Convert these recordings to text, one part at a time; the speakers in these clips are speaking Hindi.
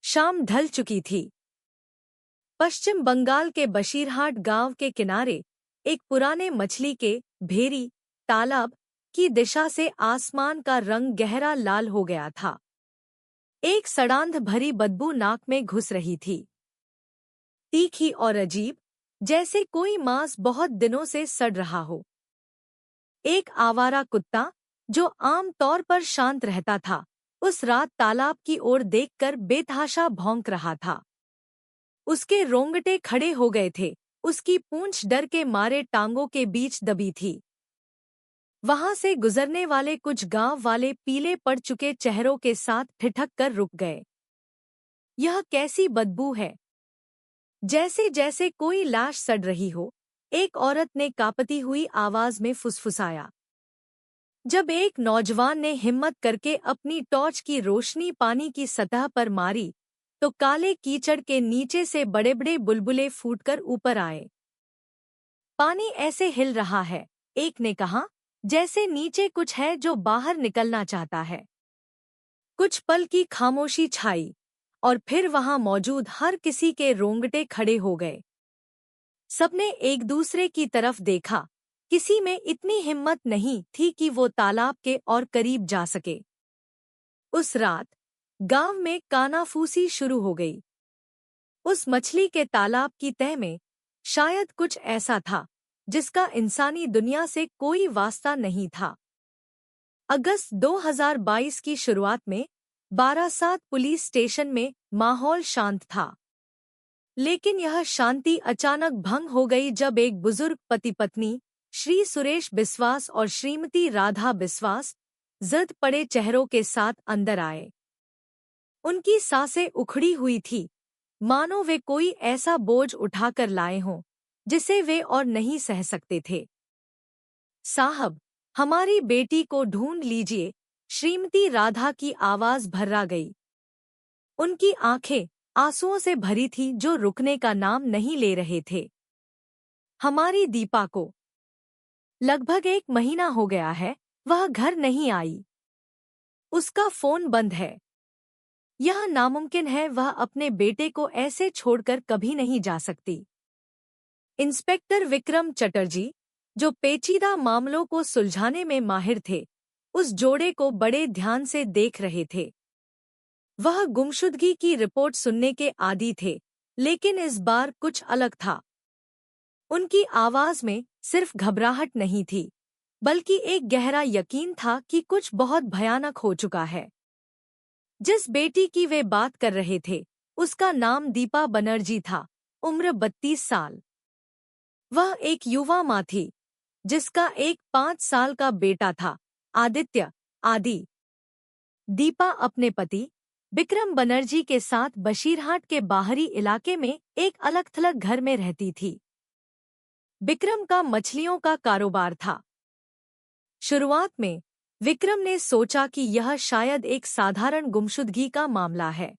शाम ढल चुकी थी। पश्चिम बंगाल के बशीरहाट गांव के किनारे एक पुराने मछली के भेरी तालाब की दिशा से आसमान का रंग गहरा लाल हो गया था। एक सड़ांध भरी बदबू नाक में घुस रही थी, तीखी और अजीब, जैसे कोई मांस बहुत दिनों से सड़ रहा हो। एक आवारा कुत्ता, जो आम तौर पर शांत रहता था, उस रात तालाब की ओर देखकर बेतहाशा भौंक रहा था। उसके रोंगटे खड़े हो गए थे, उसकी पूंछ डर के मारे टांगों के बीच दबी थी। वहां से गुजरने वाले कुछ गांव वाले पीले पड़ चुके चेहरों के साथ ठिठक कर रुक गए। यह कैसी बदबू है? जैसे जैसे कोई लाश सड़ रही हो, एक औरत ने कांपती हुई आवाज में फुसफुसाया। जब एक नौजवान ने हिम्मत करके अपनी टॉर्च की रोशनी पानी की सतह पर मारी, तो काले कीचड़ के नीचे से बड़े बड़े बुलबुले फूटकर ऊपर आए। पानी ऐसे हिल रहा है, एक ने कहा, जैसे नीचे कुछ है जो बाहर निकलना चाहता है। कुछ पल की खामोशी छाई, और फिर वहां मौजूद हर किसी के रोंगटे खड़े हो गए। सबने एक दूसरे की तरफ देखा। किसी में इतनी हिम्मत नहीं थी कि वो तालाब के और करीब जा सके। उस रात गांव में कानाफूसी शुरू हो गई। उस मछली के तालाब की तह में शायद कुछ ऐसा था जिसका इंसानी दुनिया से कोई वास्ता नहीं था। अगस्त 2022 की शुरुआत में बारासात पुलिस स्टेशन में माहौल शांत था। लेकिन यह शांति अचानक भंग हो गई जब एक बुजुर्ग पति पत्नी, श्री सुरेश बिस्वास और श्रीमती राधा बिस्वास, जर्द पड़े चेहरों के साथ अंदर आए। उनकी सांसें उखड़ी हुई थी, मानो वे कोई ऐसा बोझ उठाकर लाए हों जिसे वे और नहीं सह सकते थे। साहब, हमारी बेटी को ढूंढ लीजिए, श्रीमती राधा की आवाज भर्रा गई। उनकी आंखें आंसुओं से भरी थी जो रुकने का नाम नहीं ले रहे थे। हमारी दीपा को लगभग 1 महीना हो गया है, वह घर नहीं आई। उसका फोन बंद है। यह नामुमकिन है, वह अपने बेटे को ऐसे छोड़कर कभी नहीं जा सकती। इंस्पेक्टर विक्रम चटर्जी, जो पेचीदा मामलों को सुलझाने में माहिर थे, उस जोड़े को बड़े ध्यान से देख रहे थे। वह गुमशुदगी की रिपोर्ट सुनने के आदी थे, लेकिन इस बार कुछ अलग था। उनकी आवाज में सिर्फ घबराहट नहीं थी, बल्कि एक गहरा यकीन था कि कुछ बहुत भयानक हो चुका है। जिस बेटी की वे बात कर रहे थे, उसका नाम दीपा बनर्जी था, उम्र 32 साल। वह एक युवा माँ थी, जिसका एक 5 साल का बेटा था, आदित्य आदि। दीपा अपने पति विक्रम बनर्जी के साथ बशीरहाट के बाहरी इलाके में एक अलग थलग घर में रहती थी। विक्रम का मछलियों का कारोबार था। शुरुआत में विक्रम ने सोचा कि यह शायद एक साधारण गुमशुदगी का मामला है,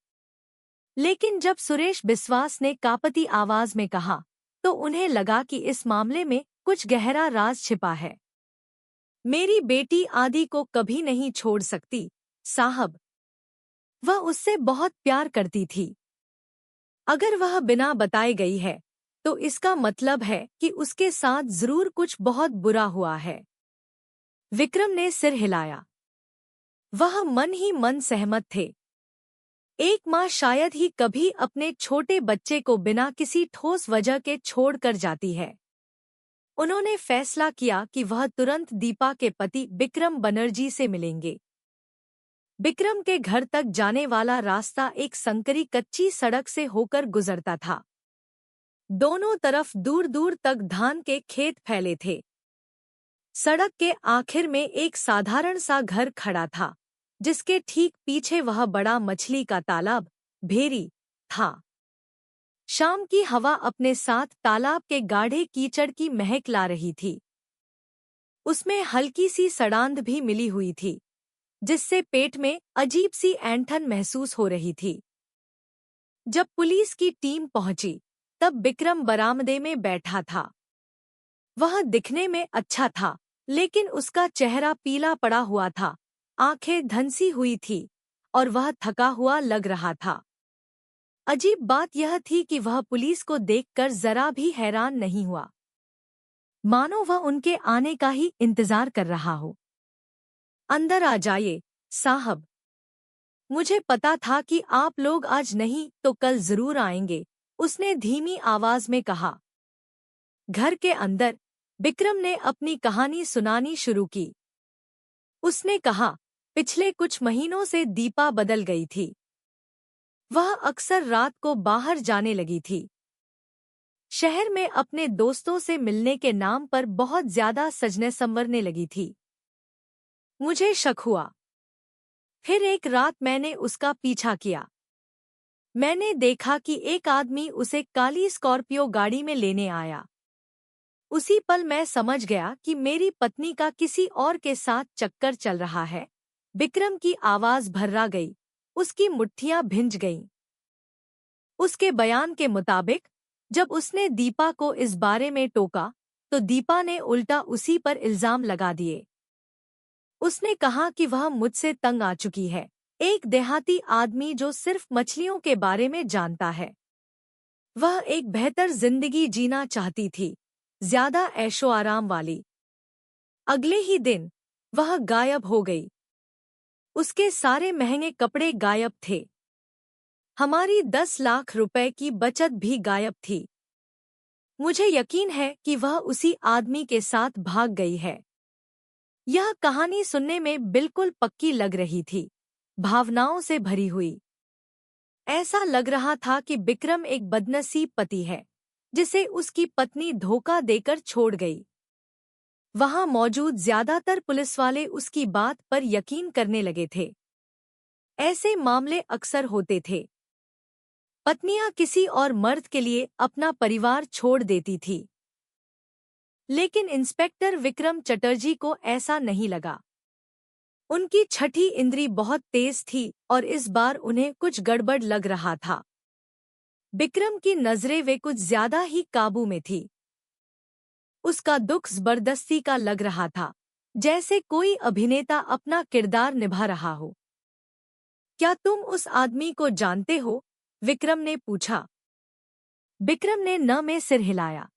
लेकिन जब सुरेश बिस्वास ने कांपती आवाज में कहा, तो उन्हें लगा कि इस मामले में कुछ गहरा राज छिपा है। मेरी बेटी आदि को कभी नहीं छोड़ सकती, साहब। वह उससे बहुत प्यार करती थी। अगर वह बिना बताए गई है, तो इसका मतलब है कि उसके साथ जरूर कुछ बहुत बुरा हुआ है। विक्रम ने सिर हिलाया। वह मन ही मन सहमत थे। एक माँ शायद ही कभी अपने छोटे बच्चे को बिना किसी ठोस वजह के छोड़कर जाती है। उन्होंने फैसला किया कि वह तुरंत दीपा के पति विक्रम बनर्जी से मिलेंगे। विक्रम के घर तक जाने वाला रास्ता एक संकरी कच्ची सड़क से होकर गुजरता था। दोनों तरफ दूर दूर तक धान के खेत फैले थे। सड़क के आखिर में एक साधारण सा घर खड़ा था, जिसके ठीक पीछे वह बड़ा मछली का तालाब, भेरी, था। शाम की हवा अपने साथ तालाब के गाढ़े कीचड़ की महक ला रही थी। उसमें हल्की सी सड़ांध भी मिली हुई थी, जिससे पेट में अजीब सी ऐंठन महसूस हो रही थी। जब पुलिस की टीम पहुंची, तब विक्रम बरामदे में बैठा था। वह दिखने में अच्छा था, लेकिन उसका चेहरा पीला पड़ा हुआ था, आंखें धंसी हुई थी, और वह थका हुआ लग रहा था। अजीब बात यह थी कि वह पुलिस को देखकर जरा भी हैरान नहीं हुआ, मानो वह उनके आने का ही इंतजार कर रहा हो। अंदर आ जाइए साहब, मुझे पता था कि आप लोग आज नहीं तो कल जरूर आएंगे, उसने धीमी आवाज में कहा। घर के अंदर विक्रम ने अपनी कहानी सुनानी शुरू की। उसने कहा, पिछले कुछ महीनों से दीपा बदल गई थी। वह अक्सर रात को बाहर जाने लगी थी। शहर में अपने दोस्तों से मिलने के नाम पर बहुत ज्यादा सजने संवरने लगी थी। मुझे शक हुआ। फिर एक रात मैंने उसका पीछा किया। मैंने देखा कि एक आदमी उसे काली स्कॉर्पियो गाड़ी में लेने आया। उसी पल मैं समझ गया कि मेरी पत्नी का किसी और के साथ चक्कर चल रहा है। विक्रम की आवाज भर्रा गई, उसकी मुट्ठियां भिंज गईं। उसके बयान के मुताबिक जब उसने दीपा को इस बारे में टोका तो दीपा ने उल्टा उसी पर इल्जाम लगा दिए। उसने कहा कि वह मुझसे तंग आ चुकी है, एक देहाती आदमी जो सिर्फ मछलियों के बारे में जानता है। वह एक बेहतर जिंदगी जीना चाहती थी, ज्यादा ऐशो आराम वाली। अगले ही दिन वह गायब हो गई। उसके सारे महंगे कपड़े गायब थे। हमारी 10 लाख रुपए की बचत भी गायब थी। मुझे यकीन है कि वह उसी आदमी के साथ भाग गई है। यह कहानी सुनने में बिल्कुल पक्की लग रही थी, भावनाओं से भरी हुई। ऐसा लग रहा था कि विक्रम एक बदनसीब पति है, जिसे उसकी पत्नी धोखा देकर छोड़ गई। वहां मौजूद ज्यादातर पुलिस वाले उसकी बात पर यकीन करने लगे थे। ऐसे मामले अक्सर होते थे। पत्नियां किसी और मर्द के लिए अपना परिवार छोड़ देती थी। लेकिन इंस्पेक्टर विक्रम चटर्जी को ऐसा नहीं लगा। उनकी छठी इंद्री बहुत तेज थी और इस बार उन्हें कुछ गड़बड़ लग रहा था। विक्रम की नजरें वे कुछ ज्यादा ही काबू में थी। उसका दुख जबरदस्ती का लग रहा था, जैसे कोई अभिनेता अपना किरदार निभा रहा हो। क्या तुम उस आदमी को जानते हो? विक्रम ने पूछा। विक्रम ने न में सिर हिलाया।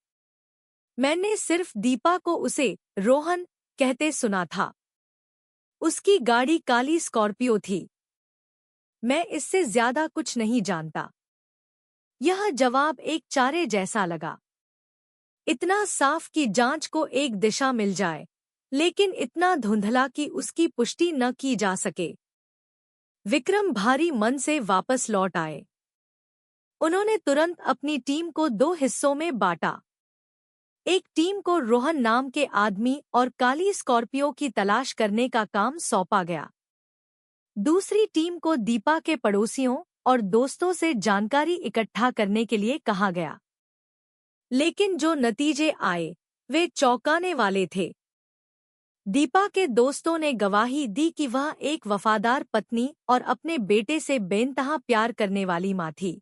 मैंने सिर्फ दीपा को उसे रोहन कहते सुना था। उसकी गाड़ी काली स्कॉर्पियो थी। मैं इससे ज्यादा कुछ नहीं जानता। यह जवाब एक चारे जैसा लगा। इतना साफ कि जांच को एक दिशा मिल जाए, लेकिन इतना धुंधला कि उसकी पुष्टि न की जा सके। विक्रम भारी मन से वापस लौट आए। उन्होंने तुरंत अपनी टीम को 2 हिस्सों में बांटा। एक टीम को रोहन नाम के आदमी और काली स्कॉर्पियो की तलाश करने का काम सौंपा गया। दूसरी टीम को दीपा के पड़ोसियों और दोस्तों से जानकारी इकट्ठा करने के लिए कहा गया। लेकिन जो नतीजे आए वे चौंकाने वाले थे। दीपा के दोस्तों ने गवाही दी कि वह एक वफादार पत्नी और अपने बेटे से बेइंतहा प्यार करने वाली मां थी।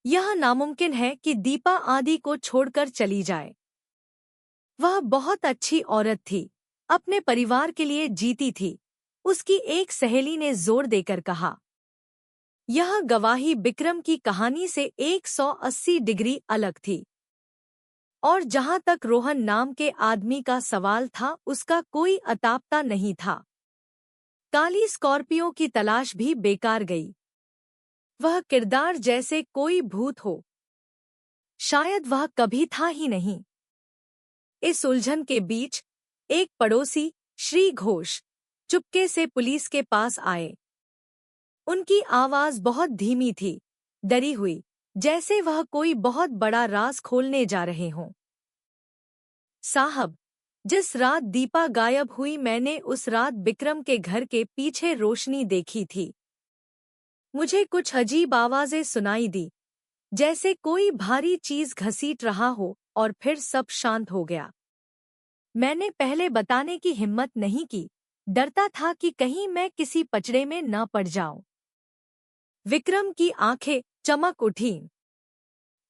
यह नामुमकिन है कि दीपा आदि को छोड़कर चली जाए। वह बहुत अच्छी औरत थी, अपने परिवार के लिए जीती थी, उसकी एक सहेली ने जोर देकर कहा। यह गवाही विक्रम की कहानी से 180 डिग्री अलग थी। और जहां तक रोहन नाम के आदमी का सवाल था, उसका कोई अतापता नहीं था। काली स्कॉर्पियो की तलाश भी बेकार गई। वह किरदार जैसे कोई भूत हो। शायद वह कभी था ही नहीं। इस उलझन के बीच एक पड़ोसी श्री घोष चुपके से पुलिस के पास आए। उनकी आवाज बहुत धीमी थी, डरी हुई, जैसे वह कोई बहुत बड़ा राज खोलने जा रहे हों। साहब, जिस रात दीपा गायब हुई मैंने उस रात विक्रम के घर के पीछे रोशनी देखी थी। मुझे कुछ अजीब आवाजें सुनाई दी, जैसे कोई भारी चीज घसीट रहा हो, और फिर सब शांत हो गया। मैंने पहले बताने की हिम्मत नहीं की, डरता था कि कहीं मैं किसी पचड़े में न पड़ जाऊं। विक्रम की आंखें चमक उठीं।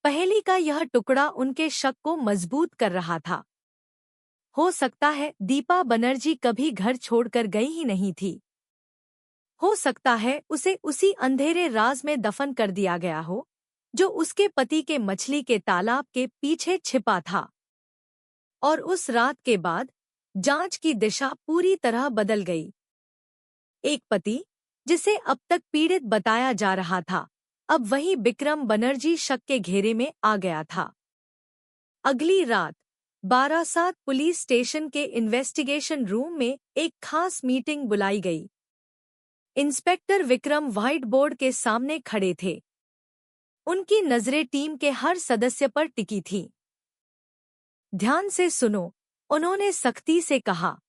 पहेली का यह टुकड़ा उनके शक को मजबूत कर रहा था। हो सकता है दीपा बनर्जी कभी घर छोड़कर गई ही नहीं थी। हो सकता है उसे उसी अंधेरे राज में दफन कर दिया गया हो, जो उसके पति के मछली के तालाब के पीछे छिपा था। और उस रात के बाद जांच की दिशा पूरी तरह बदल गई। एक पति, जिसे अब तक पीड़ित बताया जा रहा था, अब वही बिक्रम बनर्जी शक के घेरे में आ गया था। अगली रात बारासात पुलिस स्टेशन के इन्वेस्टिगेशन रूम में एक खास मीटिंग बुलाई गई। इंस्पेक्टर विक्रम व्हाइट बोर्ड के सामने खड़े थे। उनकी नजरें टीम के हर सदस्य पर टिकी थीं। ध्यान से सुनो, उन्होंने सख्ती से कहा।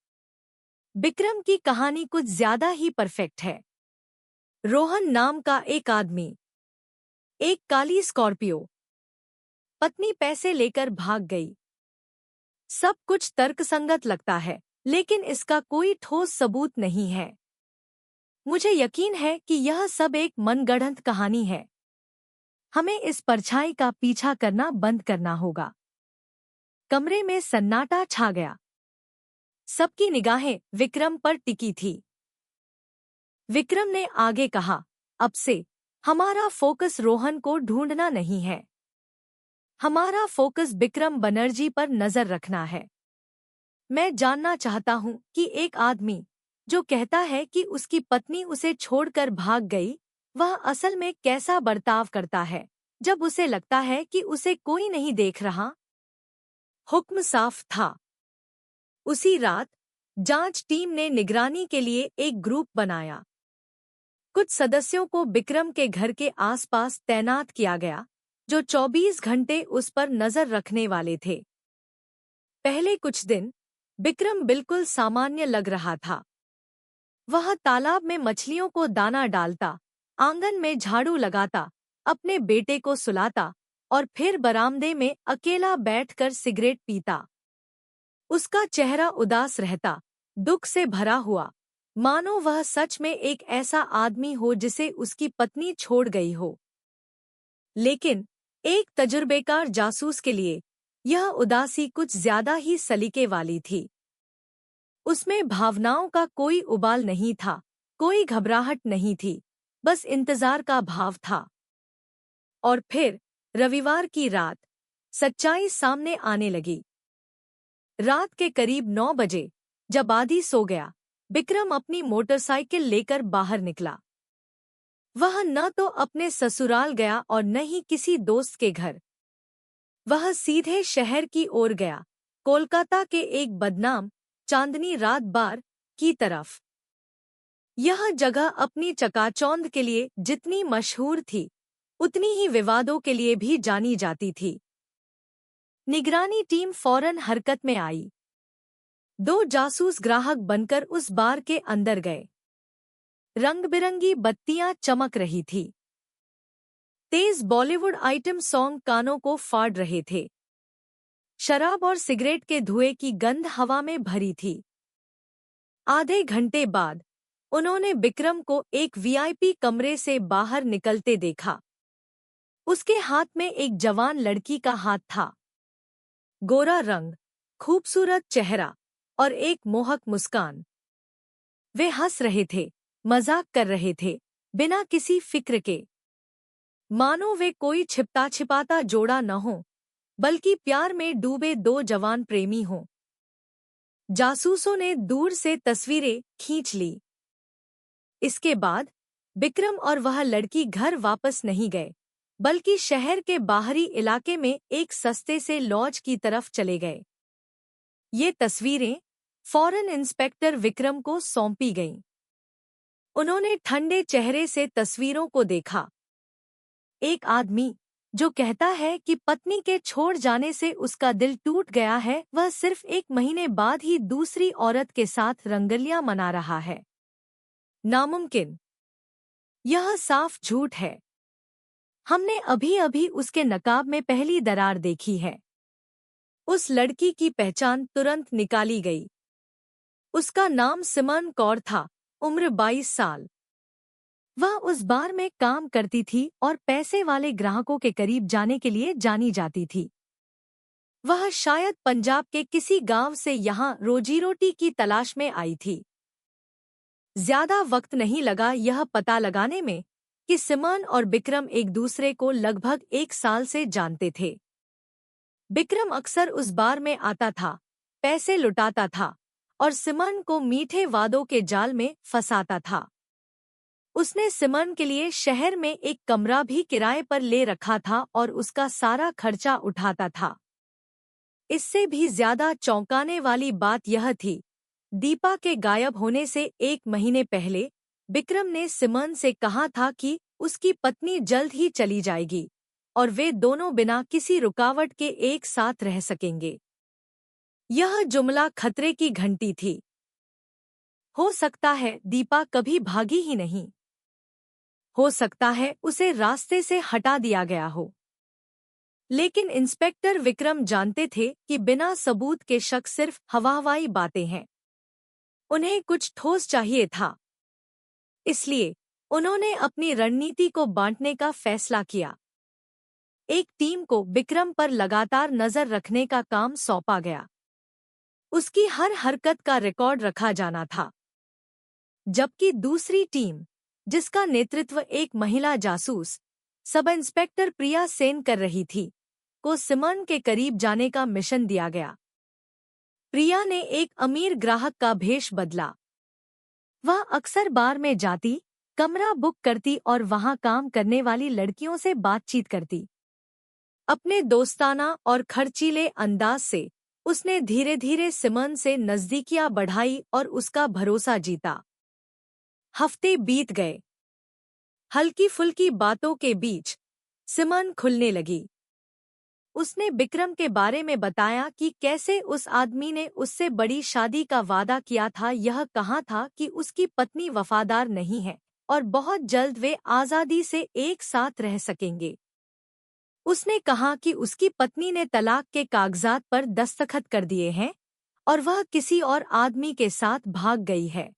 बिक्रम की कहानी कुछ ज्यादा ही परफेक्ट है। रोहन नाम का एक आदमी, एक काली स्कॉर्पियो, पत्नी पैसे लेकर भाग गई। सब कुछ तर्कसंगत लगता है, लेकिन इसका कोई ठोस सबूत नहीं है। मुझे यकीन है कि यह सब एक मनगढ़ंत कहानी है। हमें इस परछाई का पीछा करना बंद करना होगा। कमरे में सन्नाटा छा गया। सबकी निगाहें विक्रम पर टिकी थी। विक्रम ने आगे कहा, अब से हमारा फोकस रोहन को ढूंढना नहीं है। हमारा फोकस बिक्रम बनर्जी पर नजर रखना है। मैं जानना चाहता हूं कि एक आदमी जो कहता है कि उसकी पत्नी उसे छोड़कर भाग गई, वह असल में कैसा बर्ताव करता है जब उसे लगता है कि उसे कोई नहीं देख रहा। हुक्म साफ था। उसी रात जांच टीम ने निगरानी के लिए एक ग्रुप बनाया। कुछ सदस्यों को बिक्रम के घर के आसपास तैनात किया गया, जो 24 घंटे उस पर नजर रखने वाले थे। पहले कुछ दिन बिक्रम बिल्कुल सामान्य लग रहा था। वह तालाब में मछलियों को दाना डालता, आंगन में झाड़ू लगाता, अपने बेटे को सुलाता और फिर बरामदे में अकेला बैठकर सिगरेट पीता। उसका चेहरा उदास रहता, दुख से भरा हुआ, मानो वह सच में एक ऐसा आदमी हो जिसे उसकी पत्नी छोड़ गई हो। लेकिन एक तजुर्बेकार जासूस के लिए यह उदासी कुछ ज्यादा ही सलीके वाली थी। उसमें भावनाओं का कोई उबाल नहीं था, कोई घबराहट नहीं थी, बस इंतजार का भाव था। और फिर रविवार की रात सच्चाई सामने आने लगी। रात के करीब 9 बजे, जब आदि सो गया, बिक्रम अपनी मोटरसाइकिल लेकर बाहर निकला। वह न तो अपने ससुराल गया और न ही किसी दोस्त के घर। वह सीधे शहर की ओर गया, कोलकाता के एक बदनाम चांदनी रात बार की तरफ। यह जगह अपनी चकाचौंध के लिए जितनी मशहूर थी, उतनी ही विवादों के लिए भी जानी जाती थी। निगरानी टीम फौरन हरकत में आई। 2 जासूस ग्राहक बनकर उस बार के अंदर गए। रंग-बिरंगी बत्तियां चमक रही थी। तेज बॉलीवुड आइटम सॉन्ग कानों को फाड़ रहे थे। शराब और सिगरेट के धुएं की गंध हवा में भरी थी। आधे घंटे बाद उन्होंने बिक्रम को एक वीआईपी कमरे से बाहर निकलते देखा। उसके हाथ में एक जवान लड़की का हाथ था। गोरा रंग, खूबसूरत चेहरा और एक मोहक मुस्कान। वे हंस रहे थे, मजाक कर रहे थे, बिना किसी फिक्र के, मानो वे कोई छिपता छिपाता जोड़ा न हो, बल्कि प्यार में डूबे 2 जवान प्रेमी हों। जासूसों ने दूर से तस्वीरें खींच ली। इसके बाद बिक्रम और वह लड़की घर वापस नहीं गए, बल्कि शहर के बाहरी इलाके में एक सस्ते से लॉज की तरफ चले गए। ये तस्वीरें फौरन इंस्पेक्टर विक्रम को सौंपी गईं। उन्होंने ठंडे चेहरे से तस्वीरों को देखा। एक आदमी जो कहता है कि पत्नी के छोड़ जाने से उसका दिल टूट गया है, वह सिर्फ 1 महीने बाद ही दूसरी औरत के साथ रंगलियां मना रहा है। नामुमकिन। यह साफ झूठ है। हमने अभी-अभी उसके नकाब में पहली दरार देखी है। उस लड़की की पहचान तुरंत निकाली गई। उसका नाम सिमन कौर था, उम्र 22 साल। वह उस बार में काम करती थी और पैसे वाले ग्राहकों के करीब जाने के लिए जानी जाती थी। वह शायद पंजाब के किसी गांव से यहाँ रोजी रोटी की तलाश में आई थी। ज्यादा वक्त नहीं लगा यह पता लगाने में कि सिमन और विक्रम एक दूसरे को लगभग 1 साल से जानते थे। विक्रम अक्सर उस बार में आता था, पैसे लुटाता था और सिमन को मीठे वादों के जाल में फंसाता था। उसने सिमन के लिए शहर में एक कमरा भी किराए पर ले रखा था और उसका सारा खर्चा उठाता था। इससे भी ज्यादा चौंकाने वाली बात यह थी, दीपा के गायब होने से 1 महीने पहले विक्रम ने सिमन से कहा था कि उसकी पत्नी जल्द ही चली जाएगी और वे दोनों बिना किसी रुकावट के एक साथ रह सकेंगे। यह जुमला खतरे की घंटी थी। हो सकता है दीपा कभी भागी ही नहीं। हो सकता है उसे रास्ते से हटा दिया गया हो। लेकिन इंस्पेक्टर विक्रम जानते थे कि बिना सबूत के शक सिर्फ हवाई बातें हैं। उन्हें कुछ ठोस चाहिए था। इसलिए उन्होंने अपनी रणनीति को बांटने का फैसला किया। एक टीम को विक्रम पर लगातार नजर रखने का काम सौंपा गया। उसकी हर हरकत का रिकॉर्ड रखा जाना था। जबकि दूसरी टीम, जिसका नेतृत्व एक महिला जासूस सब इंस्पेक्टर प्रिया सेन कर रही थी, को सिमन के करीब जाने का मिशन दिया गया। प्रिया ने एक अमीर ग्राहक का भेष बदला। वह अक्सर बार में जाती, कमरा बुक करती और वहां काम करने वाली लड़कियों से बातचीत करती। अपने दोस्ताना और खर्चीले अंदाज से उसने धीरे धीरे सिमन से नजदीकियां बढ़ाई और उसका भरोसा जीता। हफ्ते बीत गए। हल्की फुल्की बातों के बीच सिमन खुलने लगी। उसने विक्रम के बारे में बताया कि कैसे उस आदमी ने उससे बड़ी शादी का वादा किया था। यह कहा था कि उसकी पत्नी वफादार नहीं है और बहुत जल्द वे आज़ादी से एक साथ रह सकेंगे। उसने कहा कि उसकी पत्नी ने तलाक के कागजात पर दस्तखत कर दिए हैं और वह किसी और आदमी के साथ भाग गई है।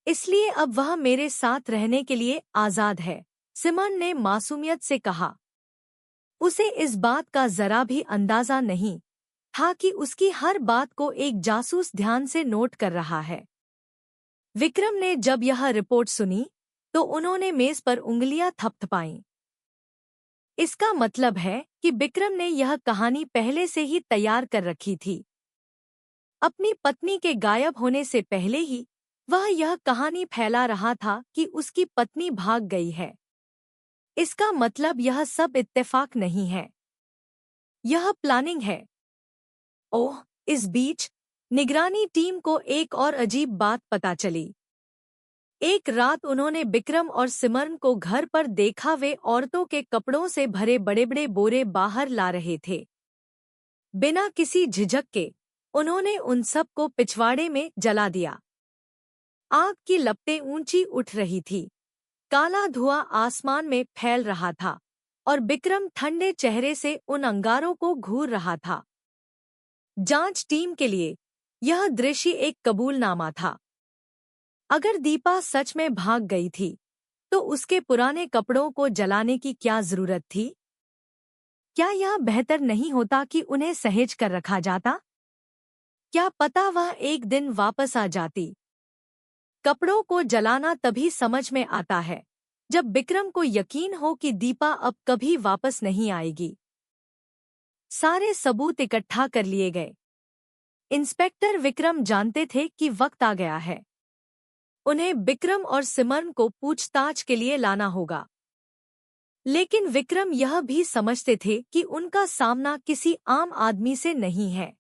इसलिए अब वह मेरे साथ रहने के लिए आज़ाद है, सिमन ने मासूमियत से कहा। उसे इस बात का जरा भी अंदाजा नहीं था कि उसकी हर बात को एक जासूस ध्यान से नोट कर रहा है। विक्रम ने जब यह रिपोर्ट सुनी तो उन्होंने मेज पर उंगलियां थपथपाईं। इसका मतलब है कि विक्रम ने यह कहानी पहले से ही तैयार कर रखी थी। अपनी पत्नी के गायब होने से पहले ही वह यह कहानी फैला रहा था कि उसकी पत्नी भाग गई है। इसका मतलब यह सब इत्तेफाक नहीं है, यह प्लानिंग है। ओह, इस बीच निगरानी टीम को एक और अजीब बात पता चली। एक रात उन्होंने विक्रम और सिमरन को घर पर देखा। वे औरतों के कपड़ों से भरे बड़े बड़े बोरे बाहर ला रहे थे। बिना किसी झिझक के उन्होंने उन सब को पिछवाड़े में जला दिया। आग की लपटें ऊंची उठ रही थी, काला धुआं आसमान में फैल रहा था और विक्रम ठंडे चेहरे से उन अंगारों को घूर रहा था। जांच टीम के लिए यह दृश्य एक कबूलनामा था। अगर दीपा सच में भाग गई थी तो उसके पुराने कपड़ों को जलाने की क्या जरूरत थी? क्या यह बेहतर नहीं होता कि उन्हें सहेज कर रखा जाता? क्या पता वह एक दिन वापस आ जाती। कपड़ों को जलाना तभी समझ में आता है जब विक्रम को यकीन हो कि दीपा अब कभी वापस नहीं आएगी। सारे सबूत इकट्ठा कर लिए गए। इंस्पेक्टर विक्रम जानते थे कि वक्त आ गया है। उन्हें विक्रम और सिमरन को पूछताछ के लिए लाना होगा। लेकिन विक्रम यह भी समझते थे कि उनका सामना किसी आम आदमी से नहीं है।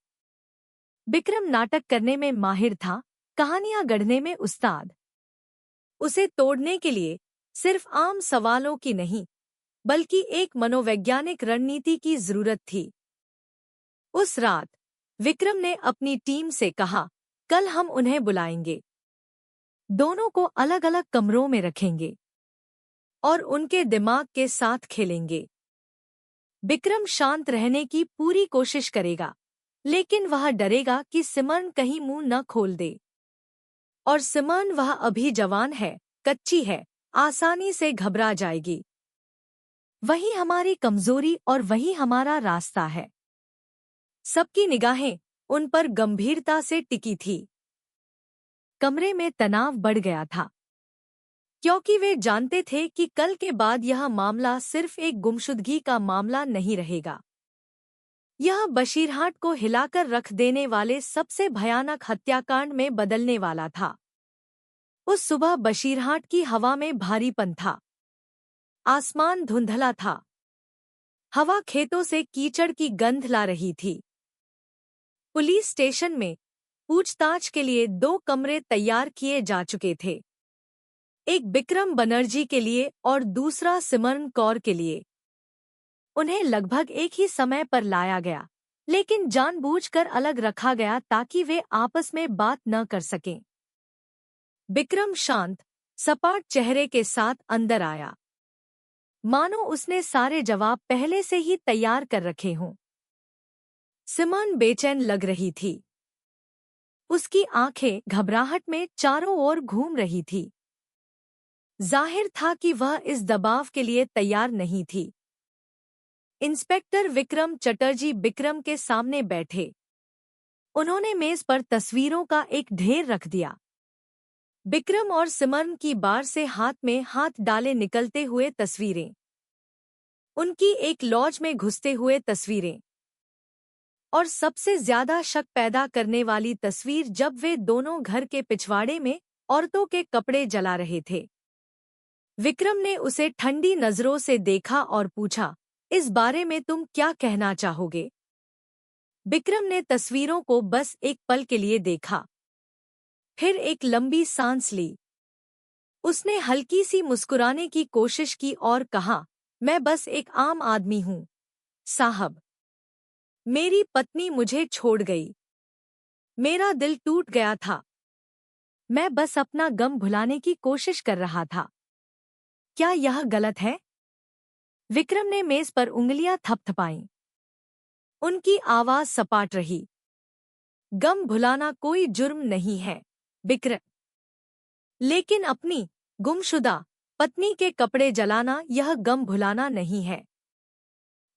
विक्रम नाटक करने में माहिर था, कहानियां गढ़ने में उस्ताद। उसे तोड़ने के लिए सिर्फ आम सवालों की नहीं, बल्कि एक मनोवैज्ञानिक रणनीति की जरूरत थी। उस रात विक्रम ने अपनी टीम से कहा, कल हम उन्हें बुलाएंगे। दोनों को अलग अलग कमरों में रखेंगे और उनके दिमाग के साथ खेलेंगे। विक्रम शांत रहने की पूरी कोशिश करेगा, लेकिन वह डरेगा कि सिमरन कहीं मुंह न खोल दे। और सिमरन, वह अभी जवान है, कच्ची है, आसानी से घबरा जाएगी। वही हमारी कमजोरी और वही हमारा रास्ता है। सबकी निगाहें उन पर गंभीरता से टिकी थी। कमरे में तनाव बढ़ गया था, क्योंकि वे जानते थे कि कल के बाद यह मामला सिर्फ एक गुमशुदगी का मामला नहीं रहेगा। यह बशीरहाट को हिलाकर रख देने वाले सबसे भयानक हत्याकांड में बदलने वाला था। उस सुबह बशीरहाट की हवा में भारीपन था। आसमान धुंधला था। हवा खेतों से कीचड़ की गंध ला रही थी। पुलिस स्टेशन में पूछताछ के लिए 2 कमरे तैयार किए जा चुके थे, एक बिक्रम बनर्जी के लिए और दूसरा सिमरन कौर के लिए। उन्हें लगभग एक ही समय पर लाया गया, लेकिन जानबूझकर अलग रखा गया ताकि वे आपस में बात न कर सकें। बिक्रम शांत, सपाट चेहरे के साथ अंदर आया, मानो उसने सारे जवाब पहले से ही तैयार कर रखे हों। सिमरन बेचैन लग रही थी। उसकी आंखें घबराहट में चारों ओर घूम रही थी। जाहिर था कि वह इस दबाव के लिए तैयार नहीं थी। इंस्पेक्टर विक्रम चटर्जी बिक्रम के सामने बैठे। उन्होंने मेज पर तस्वीरों का एक ढेर रख दिया। बिक्रम और सिमरन की बार से हाथ में हाथ डाले निकलते हुए तस्वीरें, उनकी एक लॉज में घुसते हुए तस्वीरें, और सबसे ज्यादा शक पैदा करने वाली तस्वीर जब वे दोनों घर के पिछवाड़े में औरतों के कपड़े जला रहे थे। विक्रम ने उसे ठंडी नजरों से देखा और पूछा, इस बारे में तुम क्या कहना चाहोगे? बिक्रम ने तस्वीरों को बस एक पल के लिए देखा, फिर एक लंबी सांस ली। उसने हल्की सी मुस्कुराने की कोशिश की और कहा, मैं बस एक आम आदमी हूँ साहब। मेरी पत्नी मुझे छोड़ गई। मेरा दिल टूट गया था। मैं बस अपना गम भुलाने की कोशिश कर रहा था। क्या यह गलत है? विक्रम ने मेज पर उंगलियां थपथपाईं। उनकी आवाज सपाट रही। गम भुलाना कोई जुर्म नहीं है, बिक्रम। लेकिन अपनी गुमशुदा पत्नी के कपड़े जलाना यह गम भुलाना नहीं है।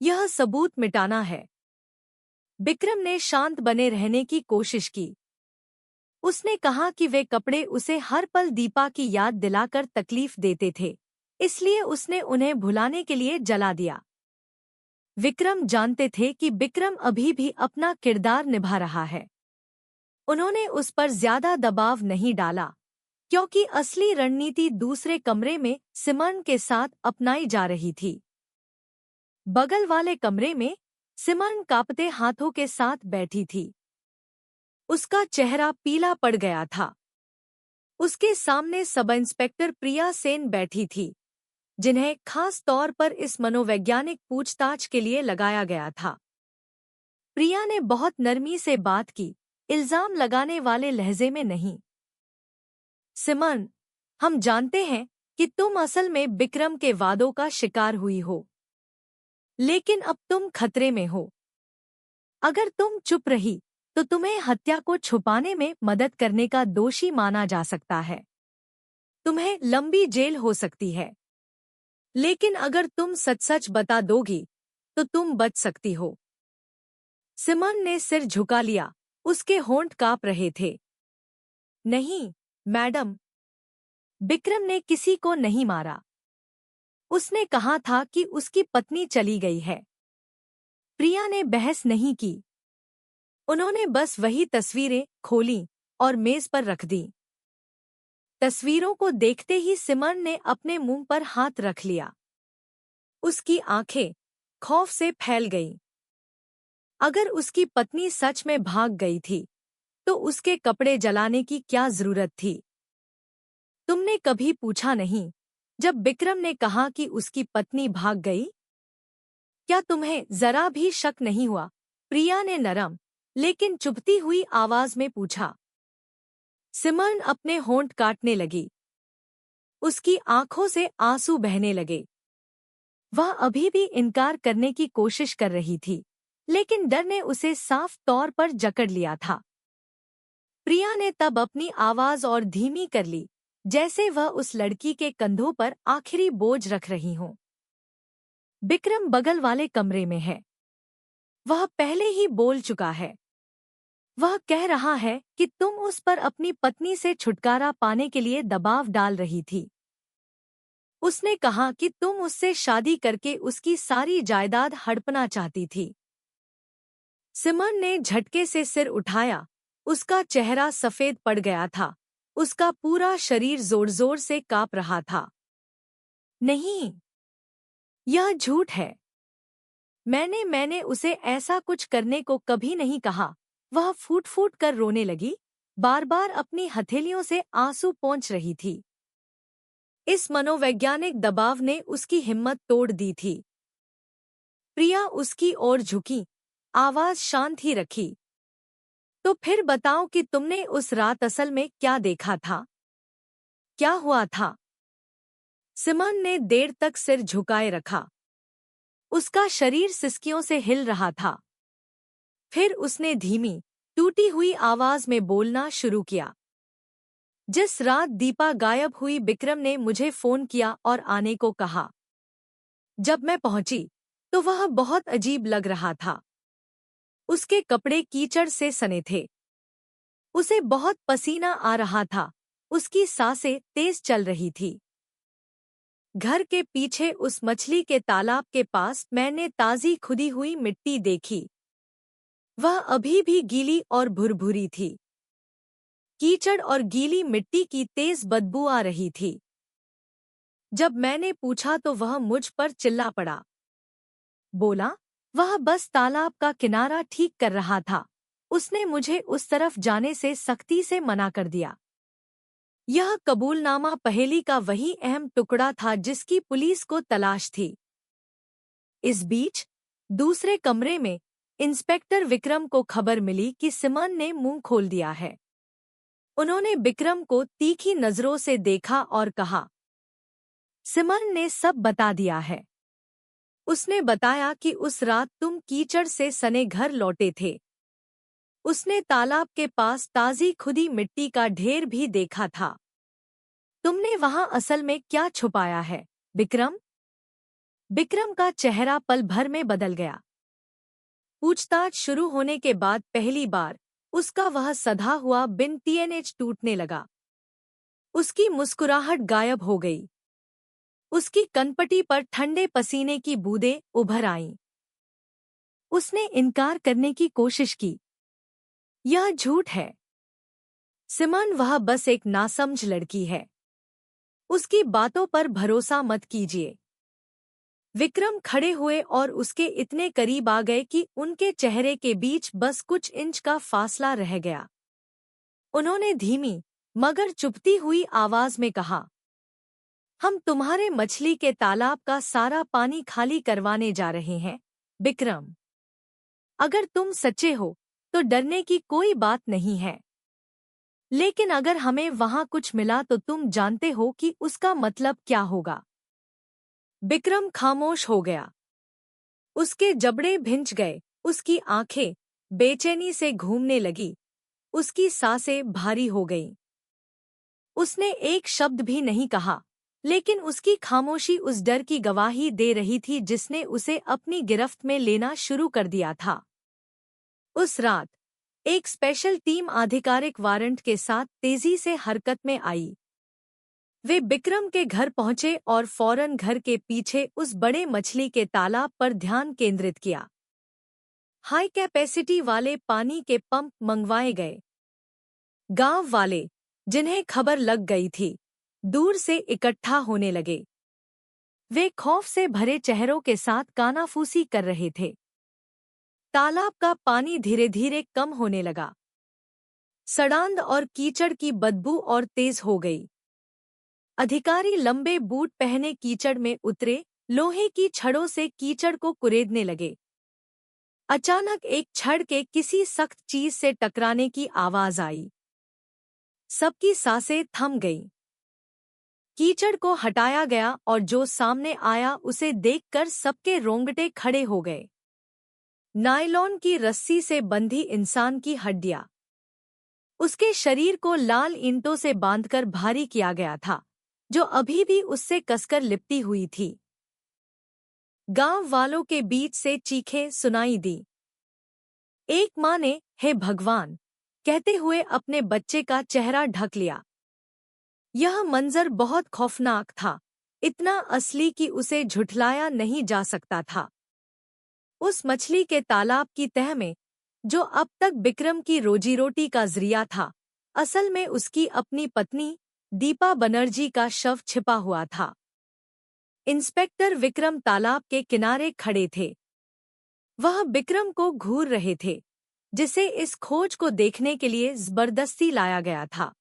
यह सबूत मिटाना है। बिक्रम ने शांत बने रहने की कोशिश की। उसने कहा कि वे कपड़े उसे हर पल दीपा की याद दिलाकर तकलीफ देते थे, इसलिए उसने उन्हें भुलाने के लिए जला दिया। विक्रम जानते थे कि बिक्रम अभी भी अपना किरदार निभा रहा है। उन्होंने उस पर ज्यादा दबाव नहीं डाला, क्योंकि असली रणनीति दूसरे कमरे में सिमरन के साथ अपनाई जा रही थी। बगल वाले कमरे में सिमरन कांपते हाथों के साथ बैठी थी। उसका चेहरा पीला पड़ गया था। उसके सामने सब इंस्पेक्टर प्रिया सेन बैठी थी, जिन्हें खास तौर पर इस मनोवैज्ञानिक पूछताछ के लिए लगाया गया था। प्रिया ने बहुत नरमी से बात की, इल्जाम लगाने वाले लहजे में नहीं। सिमरन, हम जानते हैं कि तुम असल में बिक्रम के वादों का शिकार हुई हो, लेकिन अब तुम खतरे में हो। अगर तुम चुप रही तो तुम्हें हत्या को छुपाने में मदद करने का दोषी माना जा सकता है। तुम्हें लंबी जेल हो सकती है। लेकिन अगर तुम सच-सच बता दोगी तो तुम बच सकती हो। सिमरन ने सिर झुका लिया, उसके होंठ कांप रहे थे। नहीं, मैडम। बिक्रम ने किसी को नहीं मारा। उसने कहा था कि उसकी पत्नी चली गई है। प्रिया ने बहस नहीं की। उन्होंने बस वही तस्वीरें खोलीं और मेज पर रख दी। तस्वीरों को देखते ही सिमरन ने अपने मुंह पर हाथ रख लिया। उसकी आंखें खौफ से फैल गईं। अगर उसकी पत्नी सच में भाग गई थी, तो उसके कपड़े जलाने की क्या जरूरत थी? तुमने कभी पूछा नहीं, जब बिक्रम ने कहा कि उसकी पत्नी भाग गई? क्या तुम्हें जरा भी शक नहीं हुआ? प्रिया ने नरम लेकिन चुभती हुई आवाज में पूछा। सिमरन अपने होंठ काटने लगी। उसकी आंखों से आंसू बहने लगे। वह अभी भी इनकार करने की कोशिश कर रही थी, लेकिन डर ने उसे साफ तौर पर जकड़ लिया था। प्रिया ने तब अपनी आवाज और धीमी कर ली, जैसे वह उस लड़की के कंधों पर आखिरी बोझ रख रही हो। बिक्रम बगल वाले कमरे में है। वह पहले ही बोल चुका है। वह कह रहा है कि तुम उस पर अपनी पत्नी से छुटकारा पाने के लिए दबाव डाल रही थी। उसने कहा कि तुम उससे शादी करके उसकी सारी जायदाद हड़पना चाहती थी। सिमन ने झटके से सिर उठाया। उसका चेहरा सफेद पड़ गया था। उसका पूरा शरीर जोर जोर से कांप रहा था। नहीं, यह झूठ है। मैंने उसे ऐसा कुछ करने को कभी नहीं कहा। वह फूट फूट कर रोने लगी, बार बार अपनी हथेलियों से आंसू पोंछ रही थी। इस मनोवैज्ञानिक दबाव ने उसकी हिम्मत तोड़ दी थी। प्रिया उसकी ओर झुकी, आवाज शांत ही रखी। तो फिर बताओ कि तुमने उस रात असल में क्या देखा था? क्या हुआ था? सिमन ने देर तक सिर झुकाए रखा। उसका शरीर सिसकियों से हिल रहा था। फिर उसने धीमी, टूटी हुई आवाज में बोलना शुरू किया। जिस रात दीपा गायब हुई, विक्रम ने मुझे फोन किया और आने को कहा। जब मैं पहुंची तो वह बहुत अजीब लग रहा था। उसके कपड़े कीचड़ से सने थे। उसे बहुत पसीना आ रहा था। उसकी सांसें तेज चल रही थी। घर के पीछे उस मछली के तालाब के पास मैंने ताज़ी खुदी हुई मिट्टी देखी। वह अभी भी गीली और भुरभुरी थी। कीचड़ और गीली मिट्टी की तेज बदबू आ रही थी। जब मैंने पूछा तो वह मुझ पर चिल्ला पड़ा। बोला, वह बस तालाब का किनारा ठीक कर रहा था। उसने मुझे उस तरफ जाने से सख्ती से मना कर दिया। यह कबूलनामा पहेली का वही अहम टुकड़ा था जिसकी पुलिस को तलाश थी। इस बीच दूसरे कमरे में इंस्पेक्टर विक्रम को खबर मिली कि सिमन ने मुंह खोल दिया है। उन्होंने विक्रम को तीखी नजरों से देखा और कहा, सिमन ने सब बता दिया है। उसने बताया कि उस रात तुम कीचड़ से सने घर लौटे थे। उसने तालाब के पास ताज़ी खुदी मिट्टी का ढेर भी देखा था। तुमने वहां असल में क्या छुपाया है, विक्रम? विक्रम का चेहरा पल भर में बदल गया। पूछताछ शुरू होने के बाद पहली बार उसका वह सधा हुआ बिन टीएनएच टूटने लगा। उसकी मुस्कुराहट गायब हो गई। उसकी कनपटी पर ठंडे पसीने की बूंदें उभर आईं। उसने इनकार करने की कोशिश की। यह झूठ है सिमन, वह बस एक नासमझ लड़की है। उसकी बातों पर भरोसा मत कीजिए। विक्रम खड़े हुए और उसके इतने करीब आ गए कि उनके चेहरे के बीच बस कुछ इंच का फासला रह गया। उन्होंने धीमी मगर चुभती हुई आवाज में कहा, हम तुम्हारे मछली के तालाब का सारा पानी खाली करवाने जा रहे हैं, विक्रम। अगर तुम सच्चे हो तो डरने की कोई बात नहीं है। लेकिन अगर हमें वहां कुछ मिला तो तुम जानते हो कि उसका मतलब क्या होगा। विक्रम खामोश हो गया। उसके जबड़े भिंच गए। उसकी आंखें बेचैनी से घूमने लगी। उसकी सांसें भारी हो गईं। उसने एक शब्द भी नहीं कहा, लेकिन उसकी खामोशी उस डर की गवाही दे रही थी जिसने उसे अपनी गिरफ्त में लेना शुरू कर दिया था। उस रात एक स्पेशल टीम आधिकारिक वारंट के साथ तेजी से हरकत में आई। वे विक्रम के घर पहुंचे और फौरन घर के पीछे उस बड़े मछली के तालाब पर ध्यान केंद्रित किया। हाई कैपेसिटी वाले पानी के पंप मंगवाए गए। गांव वाले, जिन्हें खबर लग गई थी, दूर से इकट्ठा होने लगे। वे खौफ से भरे चेहरों के साथ कानाफूसी कर रहे थे। तालाब का पानी धीरे धीरे कम होने लगा। सड़ांध और कीचड़ की बदबू और तेज हो गई। अधिकारी लंबे बूट पहने कीचड़ में उतरे, लोहे की छड़ों से कीचड़ को कुरेदने लगे। अचानक एक छड़ के किसी सख्त चीज से टकराने की आवाज आई। सबकी सांसें थम गईं। कीचड़ को हटाया गया और जो सामने आया उसे देखकर सबके रोंगटे खड़े हो गए। नायलॉन की रस्सी से बंधी इंसान की हड्डियां। उसके शरीर को लाल ईंटों से बांधकर भारी किया गया था, जो अभी भी उससे कसकर लिपटी हुई थी। गांव वालों के बीच से चीखें सुनाई दी। एक माँ ने, हे भगवान, कहते हुए अपने बच्चे का चेहरा ढक लिया। यह मंजर बहुत खौफनाक था, इतना असली कि उसे झुठलाया नहीं जा सकता था। उस मछली के तालाब की तह में, जो अब तक विक्रम की रोजी रोटी का जरिया था, असल में उसकी अपनी पत्नी दीपा बनर्जी का शव छिपा हुआ था। इंस्पेक्टर विक्रम तालाब के किनारे खड़े थे। वह विक्रम को घूर रहे थे, जिसे इस खोज को देखने के लिए जबरदस्ती लाया गया था।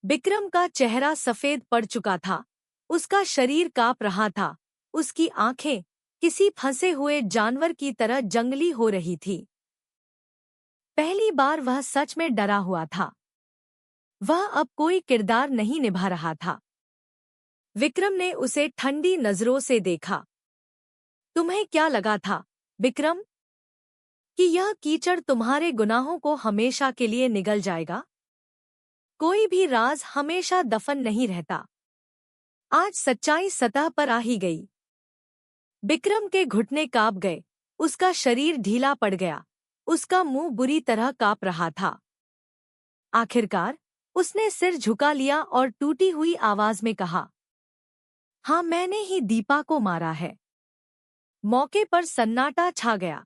विक्रम का चेहरा सफेद पड़ चुका था, उसका शरीर कांप रहा था, उसकी आंखें किसी फंसे हुए जानवर की तरह जंगली हो रही थी। पहली बार वह सच में डरा हुआ था। वह अब कोई किरदार नहीं निभा रहा था। विक्रम ने उसे ठंडी नजरों से देखा। तुम्हें क्या लगा था, विक्रम, कि यह कीचड़ तुम्हारे गुनाहों को हमेशा के लिए निगल जाएगा? कोई भी राज हमेशा दफन नहीं रहता। आज सच्चाई सतह पर आ ही गई। विक्रम के घुटने कांप गए, उसका शरीर ढीला पड़ गया, उसका मुंह बुरी तरह कांप रहा था। आखिरकार उसने सिर झुका लिया और टूटी हुई आवाज में कहा, हाँ, मैंने ही दीपा को मारा है। मौके पर सन्नाटा छा गया।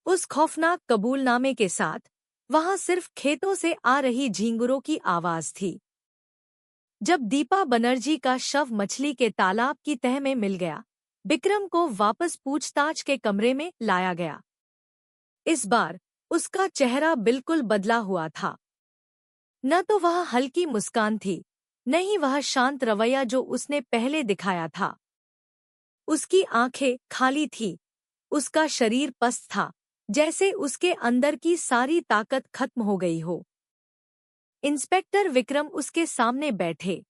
उस खौफनाक कबूलनामे के साथ वहां सिर्फ खेतों से आ रही झींगुरों की आवाज थी। जब दीपा बनर्जी का शव मछली के तालाब की तह में मिल गया, विक्रम को वापस पूछताछ के कमरे में लाया गया। इस बार उसका चेहरा बिल्कुल बदला हुआ था। न तो वह हल्की मुस्कान थी, न ही वह शांत रवैया जो उसने पहले दिखाया था। उसकी आंखें खाली थी, उसका शरीर पस्त था, जैसे उसके अंदर की सारी ताकत खत्म हो गई हो। इंस्पेक्टर विक्रम उसके सामने बैठे।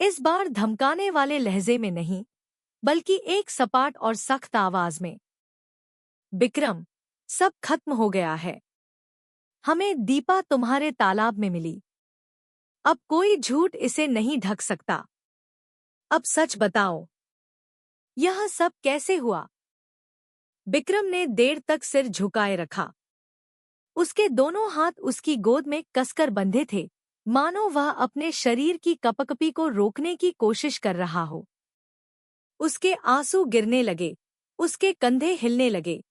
इस बार धमकाने वाले लहजे में नहीं, बल्कि एक सपाट और सख्त आवाज में। विक्रम, सब खत्म हो गया है। हमें दीपा तुम्हारे तालाब में मिली। अब कोई झूठ इसे नहीं ढक सकता। अब सच बताओ, यह सब कैसे हुआ? विक्रम ने देर तक सिर झुकाए रखा। उसके दोनों हाथ उसकी गोद में कसकर बंधे थे, मानो वह अपने शरीर की कपकपी को रोकने की कोशिश कर रहा हो। उसके आंसू गिरने लगे, उसके कंधे हिलने लगे।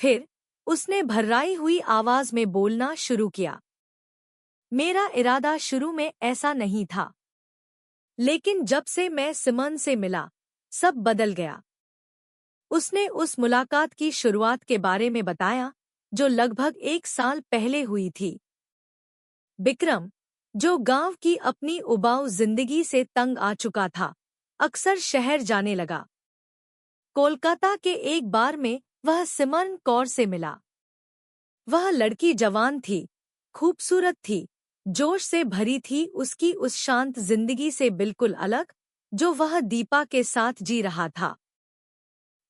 फिर उसने भर्राई हुई आवाज में बोलना शुरू किया। मेरा इरादा शुरू में ऐसा नहीं था, लेकिन जब से मैं सिमन से मिला, सब बदल गया। उसने उस मुलाकात की शुरुआत के बारे में बताया, जो लगभग 1 साल पहले हुई थी। विक्रम, जो गांव की अपनी उबाऊ जिंदगी से तंग आ चुका था, अक्सर शहर जाने लगा। कोलकाता के एक बार में वह सिमरन कौर से मिला। वह लड़की जवान थी, खूबसूरत थी, जोश से भरी थी, उसकी उस शांत जिंदगी से बिल्कुल अलग, जो वह दीपा के साथ जी रहा था।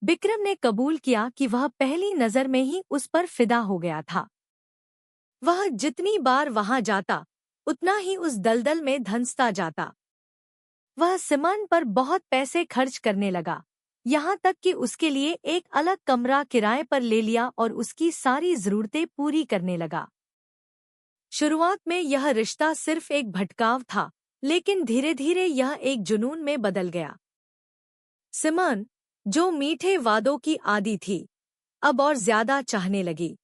विक्रम ने कबूल किया कि वह पहली नजर में ही उस पर फिदा हो गया था। वह जितनी बार वहां जाता, उतना ही उस दलदल में धंसता जाता। वह सिमरन पर बहुत पैसे खर्च करने लगा, यहाँ तक कि उसके लिए एक अलग कमरा किराए पर ले लिया और उसकी सारी जरूरतें पूरी करने लगा। शुरुआत में यह रिश्ता सिर्फ एक भटकाव था, लेकिन धीरे धीरे यह एक जुनून में बदल गया। सिमरन, जो मीठे वादों की आदी थी, अब और ज्यादा चाहने लगी।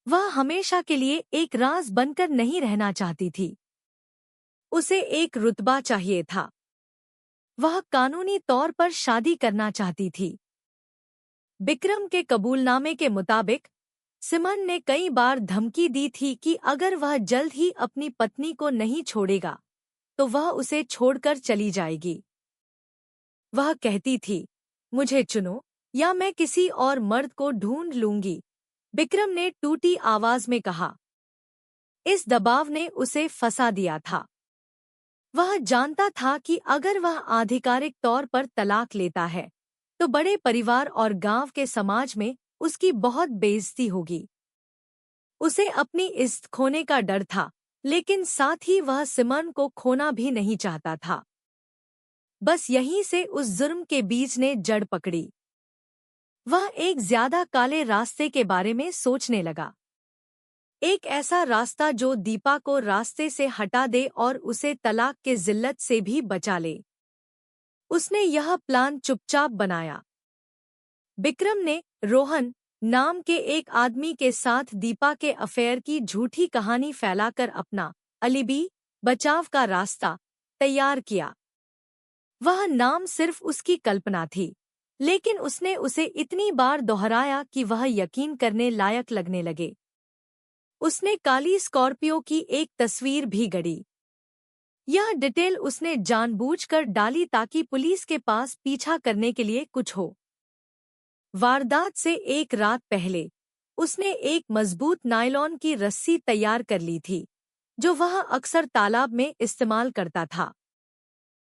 वह हमेशा के लिए एक राज बनकर नहीं रहना चाहती थी। उसे एक रुतबा चाहिए था। वह कानूनी तौर पर शादी करना चाहती थी। विक्रम के कबूलनामे के मुताबिक सिमरन ने कई बार धमकी दी थी कि अगर वह जल्द ही अपनी पत्नी को नहीं छोड़ेगा, तो वह उसे छोड़कर चली जाएगी। वह कहती थी, मुझे चुनो या मैं किसी और मर्द को ढूंढ लूंगी, विक्रम ने टूटी आवाज में कहा। इस दबाव ने उसे फंसा दिया था। वह जानता था कि अगर वह आधिकारिक तौर पर तलाक लेता है, तो बड़े परिवार और गांव के समाज में उसकी बहुत बेइज्जती होगी। उसे अपनी इज्जत खोने का डर था, लेकिन साथ ही वह सिमरन को खोना भी नहीं चाहता था। बस यहीं से उस जुर्म के बीज ने जड़ पकड़ी। वह एक ज्यादा काले रास्ते के बारे में सोचने लगा। एक ऐसा रास्ता जो दीपा को रास्ते से हटा दे और उसे तलाक के जिल्लत से भी बचा ले। उसने यह प्लान चुपचाप बनाया। विक्रम ने रोहन नाम के एक आदमी के साथ दीपा के अफेयर की झूठी कहानी फैलाकर अपना अलिबी बचाव का रास्ता तैयार किया। वह नाम सिर्फ उसकी कल्पना थी, लेकिन उसने उसे इतनी बार दोहराया कि वह यकीन करने लायक लगने लगे। उसने काली स्कॉर्पियो की एक तस्वीर भी गढ़ी। यह डिटेल उसने जानबूझकर डाली ताकि पुलिस के पास पीछा करने के लिए कुछ हो। वारदात से एक रात पहले उसने एक मजबूत नायलॉन की रस्सी तैयार कर ली थी, जो वह अक्सर तालाब में इस्तेमाल करता था।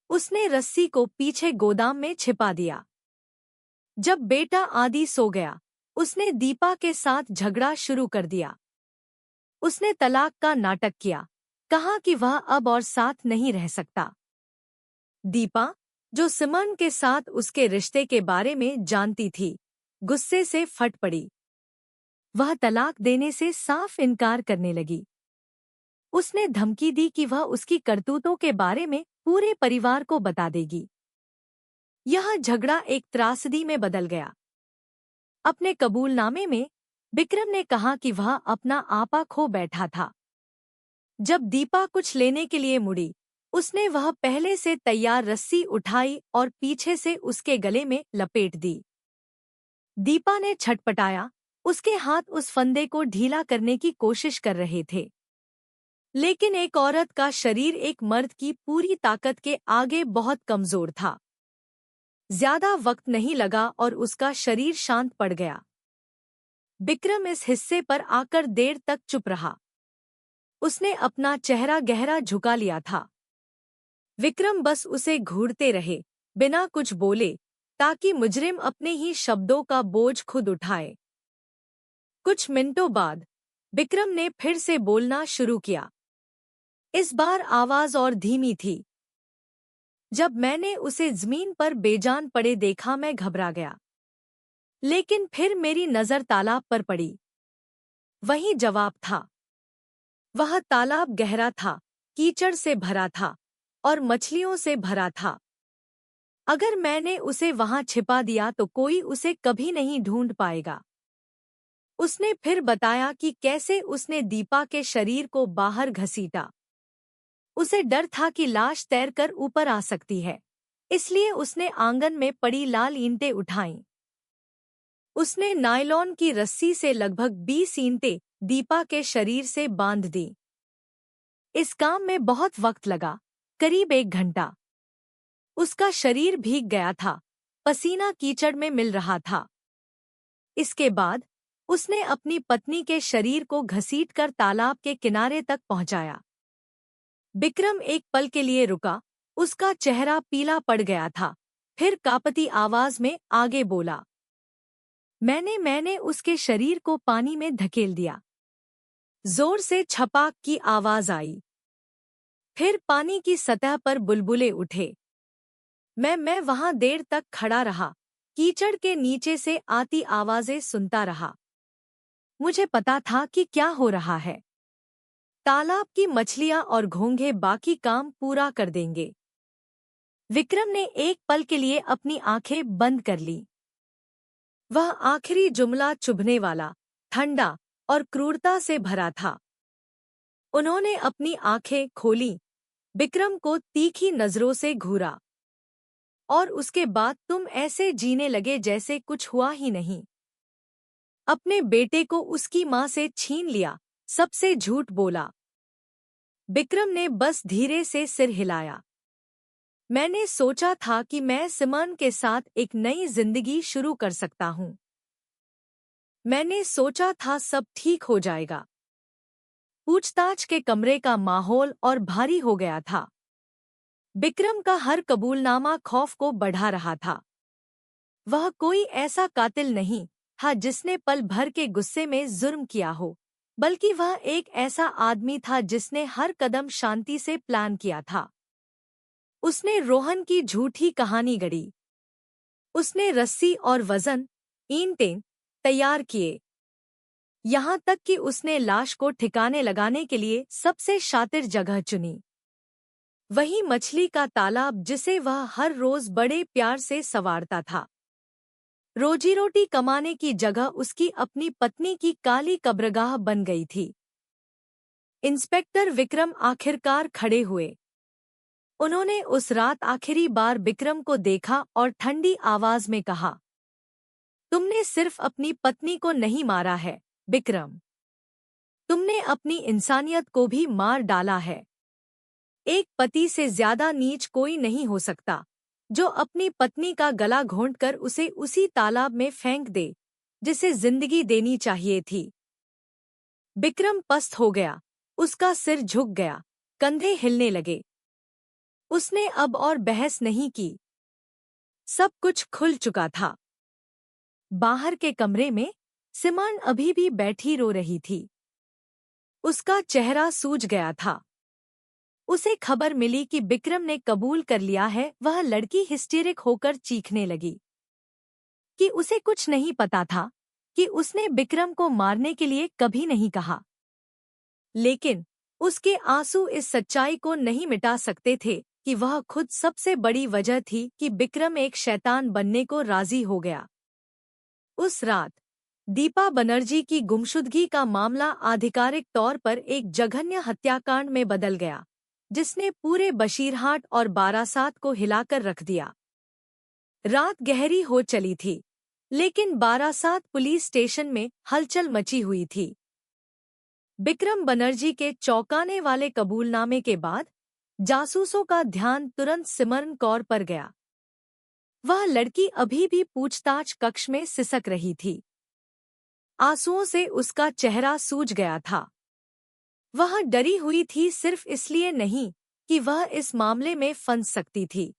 उसने रस्सी को पीछे गोदाम में छिपा दिया। जब बेटा आदि सो गया, उसने दीपा के साथ झगड़ा शुरू कर दिया। उसने तलाक का नाटक किया, कहा कि वह अब और साथ नहीं रह सकता। दीपा, जो सिमन के साथ उसके रिश्ते के बारे में जानती थी, गुस्से से फट पड़ी। वह तलाक देने से साफ इनकार करने लगी। उसने धमकी दी कि वह उसकी करतूतों के बारे में पूरे परिवार को बता देगी। यह झगड़ा एक त्रासदी में बदल गया। अपने कबूलनामे में विक्रम ने कहा कि वह अपना आपा खो बैठा था। जब दीपा कुछ लेने के लिए मुड़ी, उसने वह पहले से तैयार रस्सी उठाई और पीछे से उसके गले में लपेट दी। दीपा ने छटपटाया, उसके हाथ उस फंदे को ढीला करने की कोशिश कर रहे थे। लेकिन एक औरत का शरीर एक मर्द की पूरी ताकत के आगे बहुत कमजोर था। ज्यादा वक्त नहीं लगा और उसका शरीर शांत पड़ गया। विक्रम इस हिस्से पर आकर देर तक चुप रहा। उसने अपना चेहरा गहरा झुका लिया था। विक्रम बस उसे घूरते रहे, बिना कुछ बोले, ताकि मुजरिम अपने ही शब्दों का बोझ खुद उठाए। कुछ मिनटों बाद विक्रम ने फिर से बोलना शुरू किया। इस बार आवाज और धीमी थी। जब मैंने उसे जमीन पर बेजान पड़े देखा, मैं घबरा गया। लेकिन फिर मेरी नजर तालाब पर पड़ी। वही जवाब था। वह तालाब गहरा था, कीचड़ से भरा था और मछलियों से भरा था। अगर मैंने उसे वहां छिपा दिया तो कोई उसे कभी नहीं ढूंढ पाएगा। उसने फिर बताया कि कैसे उसने दीपा के शरीर को बाहर घसीटा। उसे डर था कि लाश तैरकर ऊपर आ सकती है, इसलिए उसने आंगन में पड़ी लाल ईंटें उठाईं। उसने नायलॉन की रस्सी से लगभग 20 ईंटें दीपा के शरीर से बांध दी। इस काम में बहुत वक्त लगा, करीब 1 घंटा। उसका शरीर भीग गया था, पसीना कीचड़ में मिल रहा था। इसके बाद उसने अपनी पत्नी के शरीर को घसीटकर तालाब के किनारे तक पहुंचाया। विक्रम एक पल के लिए रुका, उसका चेहरा पीला पड़ गया था। फिर कांपती आवाज में आगे बोला, मैंने उसके शरीर को पानी में धकेल दिया। जोर से छपाक की आवाज आई। फिर पानी की सतह पर बुलबुले उठे। मैं वहां देर तक खड़ा रहा, कीचड़ के नीचे से आती आवाजें सुनता रहा। मुझे पता था कि क्या हो रहा है। तालाब की मछलियां और घोंघे बाकी काम पूरा कर देंगे। विक्रम ने एक पल के लिए अपनी आंखें बंद कर ली। वह आखिरी जुमला चुभने वाला, ठंडा और क्रूरता से भरा था। उन्होंने अपनी आंखें खोली, विक्रम को तीखी नजरों से घूरा। और उसके बाद तुम ऐसे जीने लगे जैसे कुछ हुआ ही नहीं। अपने बेटे को उसकी मां से छीन लिया, सबसे झूठ बोला। विक्रम ने बस धीरे से सिर हिलाया। मैंने सोचा था कि मैं सिमन के साथ एक नई जिंदगी शुरू कर सकता हूं। मैंने सोचा था सब ठीक हो जाएगा। पूछताछ के कमरे का माहौल और भारी हो गया था। विक्रम का हर कबूलनामा खौफ को बढ़ा रहा था। वह कोई ऐसा कातिल नहीं था जिसने पल भर के गुस्से में जुर्म किया हो, बल्कि वह एक ऐसा आदमी था जिसने हर कदम शांति से प्लान किया था। उसने रोहन की झूठी कहानी गढ़ी। उसने रस्सी और वजन, ईंटें तैयार किए। यहाँ तक कि उसने लाश को ठिकाने लगाने के लिए सबसे शातिर जगह चुनी। वही मछली का तालाब जिसे वह हर रोज बड़े प्यार से संवारता था। रोजी रोटी कमाने की जगह उसकी अपनी पत्नी की काली कब्रगाह बन गई थी। इंस्पेक्टर विक्रम आखिरकार खड़े हुए। उन्होंने उस रात आखिरी बार विक्रम को देखा और ठंडी आवाज में कहा, तुमने सिर्फ अपनी पत्नी को नहीं मारा है विक्रम, तुमने अपनी इंसानियत को भी मार डाला है। एक पति से ज्यादा नीच कोई नहीं हो सकता, जो अपनी पत्नी का गला घोंटकर उसे उसी तालाब में फेंक दे जिसे जिंदगी देनी चाहिए थी। विक्रम पस्त हो गया, उसका सिर झुक गया, कंधे हिलने लगे। उसने अब और बहस नहीं की। सब कुछ खुल चुका था। बाहर के कमरे में सिमोन अभी भी बैठी रो रही थी। उसका चेहरा सूज गया था। उसे खबर मिली कि विक्रम ने कबूल कर लिया है। वह लड़की हिस्टेरिक होकर चीखने लगी कि उसे कुछ नहीं पता था, कि उसने विक्रम को मारने के लिए कभी नहीं कहा। लेकिन उसके आंसू इस सच्चाई को नहीं मिटा सकते थे कि वह खुद सबसे बड़ी वजह थी कि विक्रम एक शैतान बनने को राजी हो गया। उस रात दीपा बनर्जी की गुमशुदगी का मामला आधिकारिक तौर पर एक जघन्य हत्याकांड में बदल गया, जिसने पूरे बशीरहाट और बारासात को हिलाकर रख दिया। रात गहरी हो चली थी, लेकिन बारासात पुलिस स्टेशन में हलचल मची हुई थी। विक्रम बनर्जी के चौंकाने वाले कबूलनामे के बाद जासूसों का ध्यान तुरंत सिमरन कौर पर गया। वह लड़की अभी भी पूछताछ कक्ष में सिसक रही थी। आंसुओं से उसका चेहरा सूज गया था। वह डरी हुई थी, सिर्फ इसलिए नहीं कि वह इस मामले में फंस सकती थी,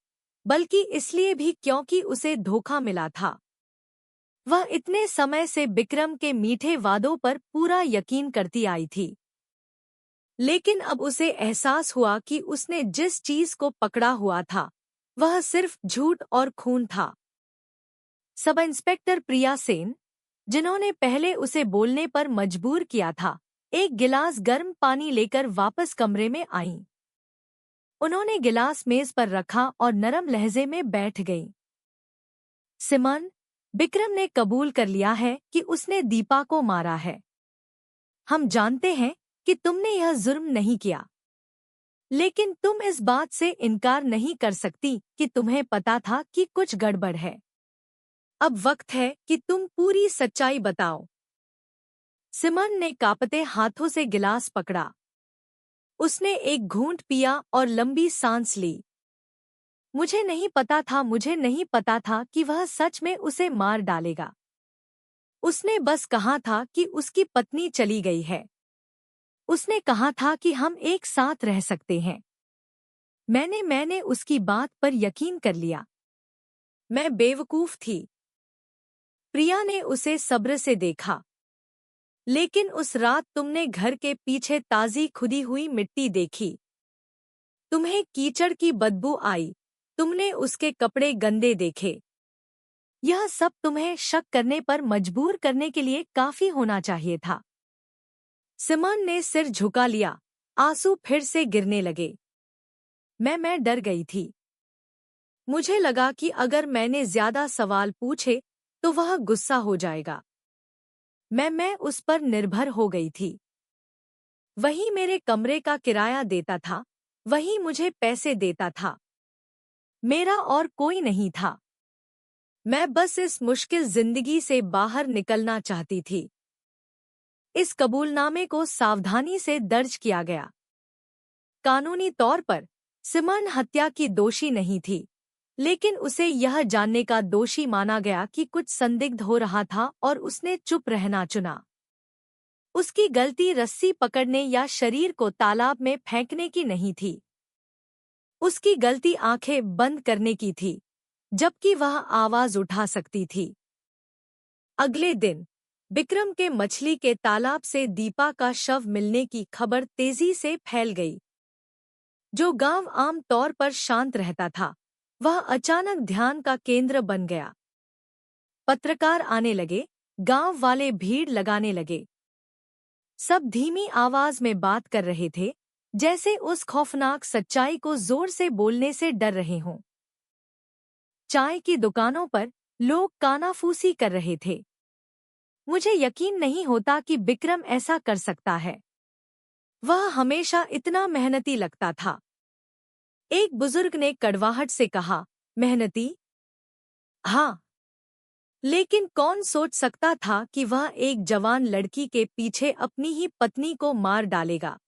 बल्कि इसलिए भी क्योंकि उसे धोखा मिला था। वह इतने समय से विक्रम के मीठे वादों पर पूरा यकीन करती आई थी, लेकिन अब उसे एहसास हुआ कि उसने जिस चीज को पकड़ा हुआ था वह सिर्फ झूठ और खून था। सब इंस्पेक्टर प्रिया सेन, जिन्होंने पहले उसे बोलने पर मजबूर किया था, एक गिलास गर्म पानी लेकर वापस कमरे में आईं। उन्होंने गिलास मेज पर रखा और नरम लहजे में बैठ गईं। सिमोन, विक्रम ने कबूल कर लिया है कि उसने दीपा को मारा है। हम जानते हैं कि तुमने यह जुर्म नहीं किया, लेकिन तुम इस बात से इनकार नहीं कर सकती कि तुम्हें पता था कि कुछ गड़बड़ है। अब वक्त है कि तुम पूरी सच्चाई बताओ। सिमोन ने कांपते हाथों से गिलास पकड़ा। उसने एक घूंट पिया और लंबी सांस ली। मुझे नहीं पता था कि वह सच में उसे मार डालेगा। उसने बस कहा था कि उसकी पत्नी चली गई है। उसने कहा था कि हम एक साथ रह सकते हैं। मैंने उसकी बात पर यकीन कर लिया। मैं बेवकूफ थी। प्रिया ने उसे सब्र से देखा। लेकिन उस रात तुमने घर के पीछे ताजी खुदी हुई मिट्टी देखी। तुम्हें कीचड़ की बदबू आई। तुमने उसके कपड़े गंदे देखे। यह सब तुम्हें शक करने पर मजबूर करने के लिए काफी होना चाहिए था। सिमोन ने सिर झुका लिया। आंसू फिर से गिरने लगे। मैं डर गई थी। मुझे लगा कि अगर मैंने ज्यादा सवाल पूछे तो वह गुस्सा हो जाएगा। मैं उस पर निर्भर हो गई थी। वही मेरे कमरे का किराया देता था, वही मुझे पैसे देता था। मेरा और कोई नहीं था। मैं बस इस मुश्किल जिंदगी से बाहर निकलना चाहती थी। इस कबूलनामे को सावधानी से दर्ज किया गया। कानूनी तौर पर सिमोन हत्या की दोषी नहीं थी, लेकिन उसे यह जानने का दोषी माना गया कि कुछ संदिग्ध हो रहा था और उसने चुप रहना चुना। उसकी गलती रस्सी पकड़ने या शरीर को तालाब में फेंकने की नहीं थी। उसकी गलती आंखें बंद करने की थी, जबकि वह आवाज उठा सकती थी। अगले दिन विक्रम के मछली के तालाब से दीपा का शव मिलने की खबर तेजी से फैल गई। जो गांव आम तौर पर शांत रहता था, वह अचानक ध्यान का केंद्र बन गया। पत्रकार आने लगे, गांव वाले भीड़ लगाने लगे। सब धीमी आवाज में बात कर रहे थे, जैसे उस खौफनाक सच्चाई को जोर से बोलने से डर रहे हों। चाय की दुकानों पर लोग कानाफूसी कर रहे थे। मुझे यकीन नहीं होता कि विक्रम ऐसा कर सकता है। वह हमेशा इतना मेहनती लगता था। एक बुजुर्ग ने कड़वाहट से कहा, मेहनती? हाँ, लेकिन कौन सोच सकता था कि वह एक जवान लड़की के पीछे अपनी ही पत्नी को मार डालेगा।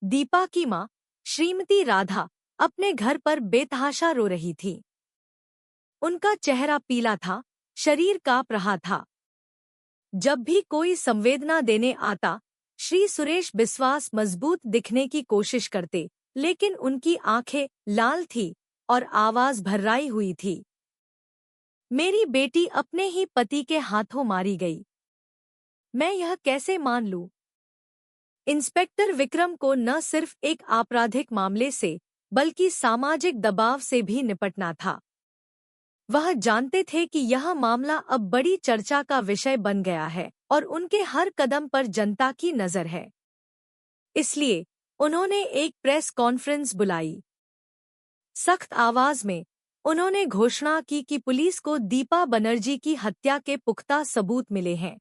दीपा की माँ, श्रीमती राधा, अपने घर पर बेतहाशा रो रही थी। उनका चेहरा पीला था, शरीर कांप रहा था। जब भी कोई संवेदना देने आता, श्री सुरेश बिस्वास मजबूत दिखने की कोशिश करते, लेकिन उनकी आंखें लाल थी और आवाज भर्राई हुई थी। मेरी बेटी अपने ही पति के हाथों मारी गई। मैं यह कैसे मान लूं? इंस्पेक्टर विक्रम को न सिर्फ एक आपराधिक मामले से, बल्कि सामाजिक दबाव से भी निपटना था। वह जानते थे कि यह मामला अब बड़ी चर्चा का विषय बन गया है और उनके हर कदम पर जनता की नजर है। इसलिए उन्होंने एक प्रेस कॉन्फ्रेंस बुलाई। सख्त आवाज में उन्होंने घोषणा की कि पुलिस को दीपा बनर्जी की हत्या के पुख्ता सबूत मिले हैं।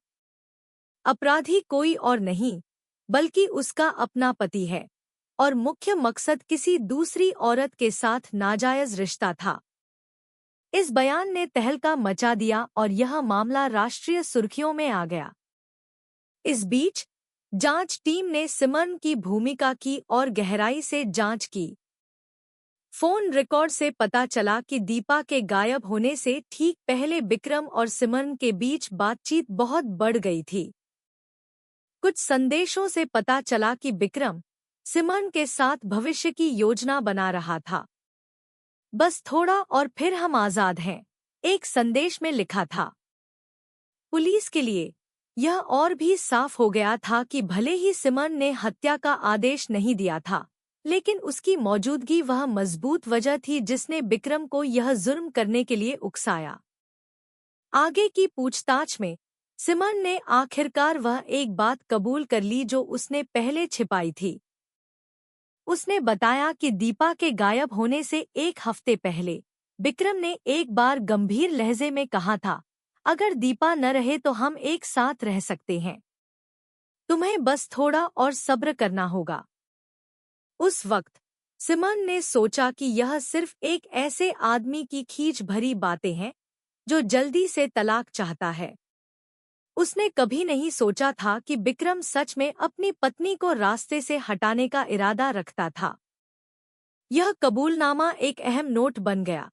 अपराधी कोई और नहीं, बल्कि उसका अपना पति है और मुख्य मकसद किसी दूसरी औरत के साथ नाजायज रिश्ता था। इस बयान ने तहलका मचा दिया और यह मामला राष्ट्रीय सुर्खियों में आ गया। इस बीच जांच टीम ने सिमरन की भूमिका की और गहराई से जांच की। फोन रिकॉर्ड से पता चला कि दीपा के गायब होने से ठीक पहले विक्रम और सिमरन के बीच बातचीत बहुत बढ़ गई थी। कुछ संदेशों से पता चला कि विक्रम सिमरन के साथ भविष्य की योजना बना रहा था। बस थोड़ा और फिर हम आजाद हैं, एक संदेश में लिखा था। पुलिस के लिए यह और भी साफ हो गया था कि भले ही सिमरन ने हत्या का आदेश नहीं दिया था, लेकिन उसकी मौजूदगी वह मजबूत वजह थी जिसने विक्रम को यह जुर्म करने के लिए उकसाया। आगे की पूछताछ में सिमरन ने आखिरकार वह एक बात कबूल कर ली जो उसने पहले छिपाई थी। उसने बताया कि दीपा के गायब होने से एक हफ्ते पहले विक्रम ने एक बार गंभीर लहजे में कहा था, अगर दीपा न रहे तो हम एक साथ रह सकते हैं। तुम्हें बस थोड़ा और सब्र करना होगा। उस वक्त सिमरन ने सोचा कि यह सिर्फ एक ऐसे आदमी की खींच भरी बातें हैं जो जल्दी से तलाक चाहता है। उसने कभी नहीं सोचा था कि विक्रम सच में अपनी पत्नी को रास्ते से हटाने का इरादा रखता था। यह कबूलनामा एक अहम नोट बन गया।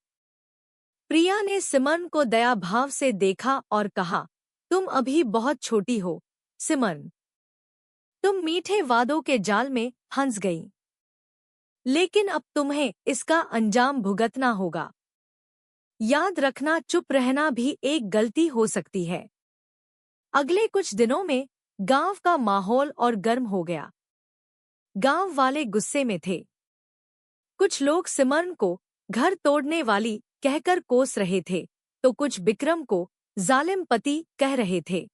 प्रिया ने सिमरन को दया भाव से देखा और कहा, तुम अभी बहुत छोटी हो सिमरन। तुम मीठे वादों के जाल में फंस गई, लेकिन अब तुम्हें इसका अंजाम भुगतना होगा। याद रखना, चुप रहना भी एक गलती हो सकती है। अगले कुछ दिनों में गांव का माहौल और गर्म हो गया। गांव वाले गुस्से में थे। कुछ लोग सिमरन को घर तोड़ने वाली कहकर कोस रहे थे, तो कुछ विक्रम को जालिम पति कह रहे थे।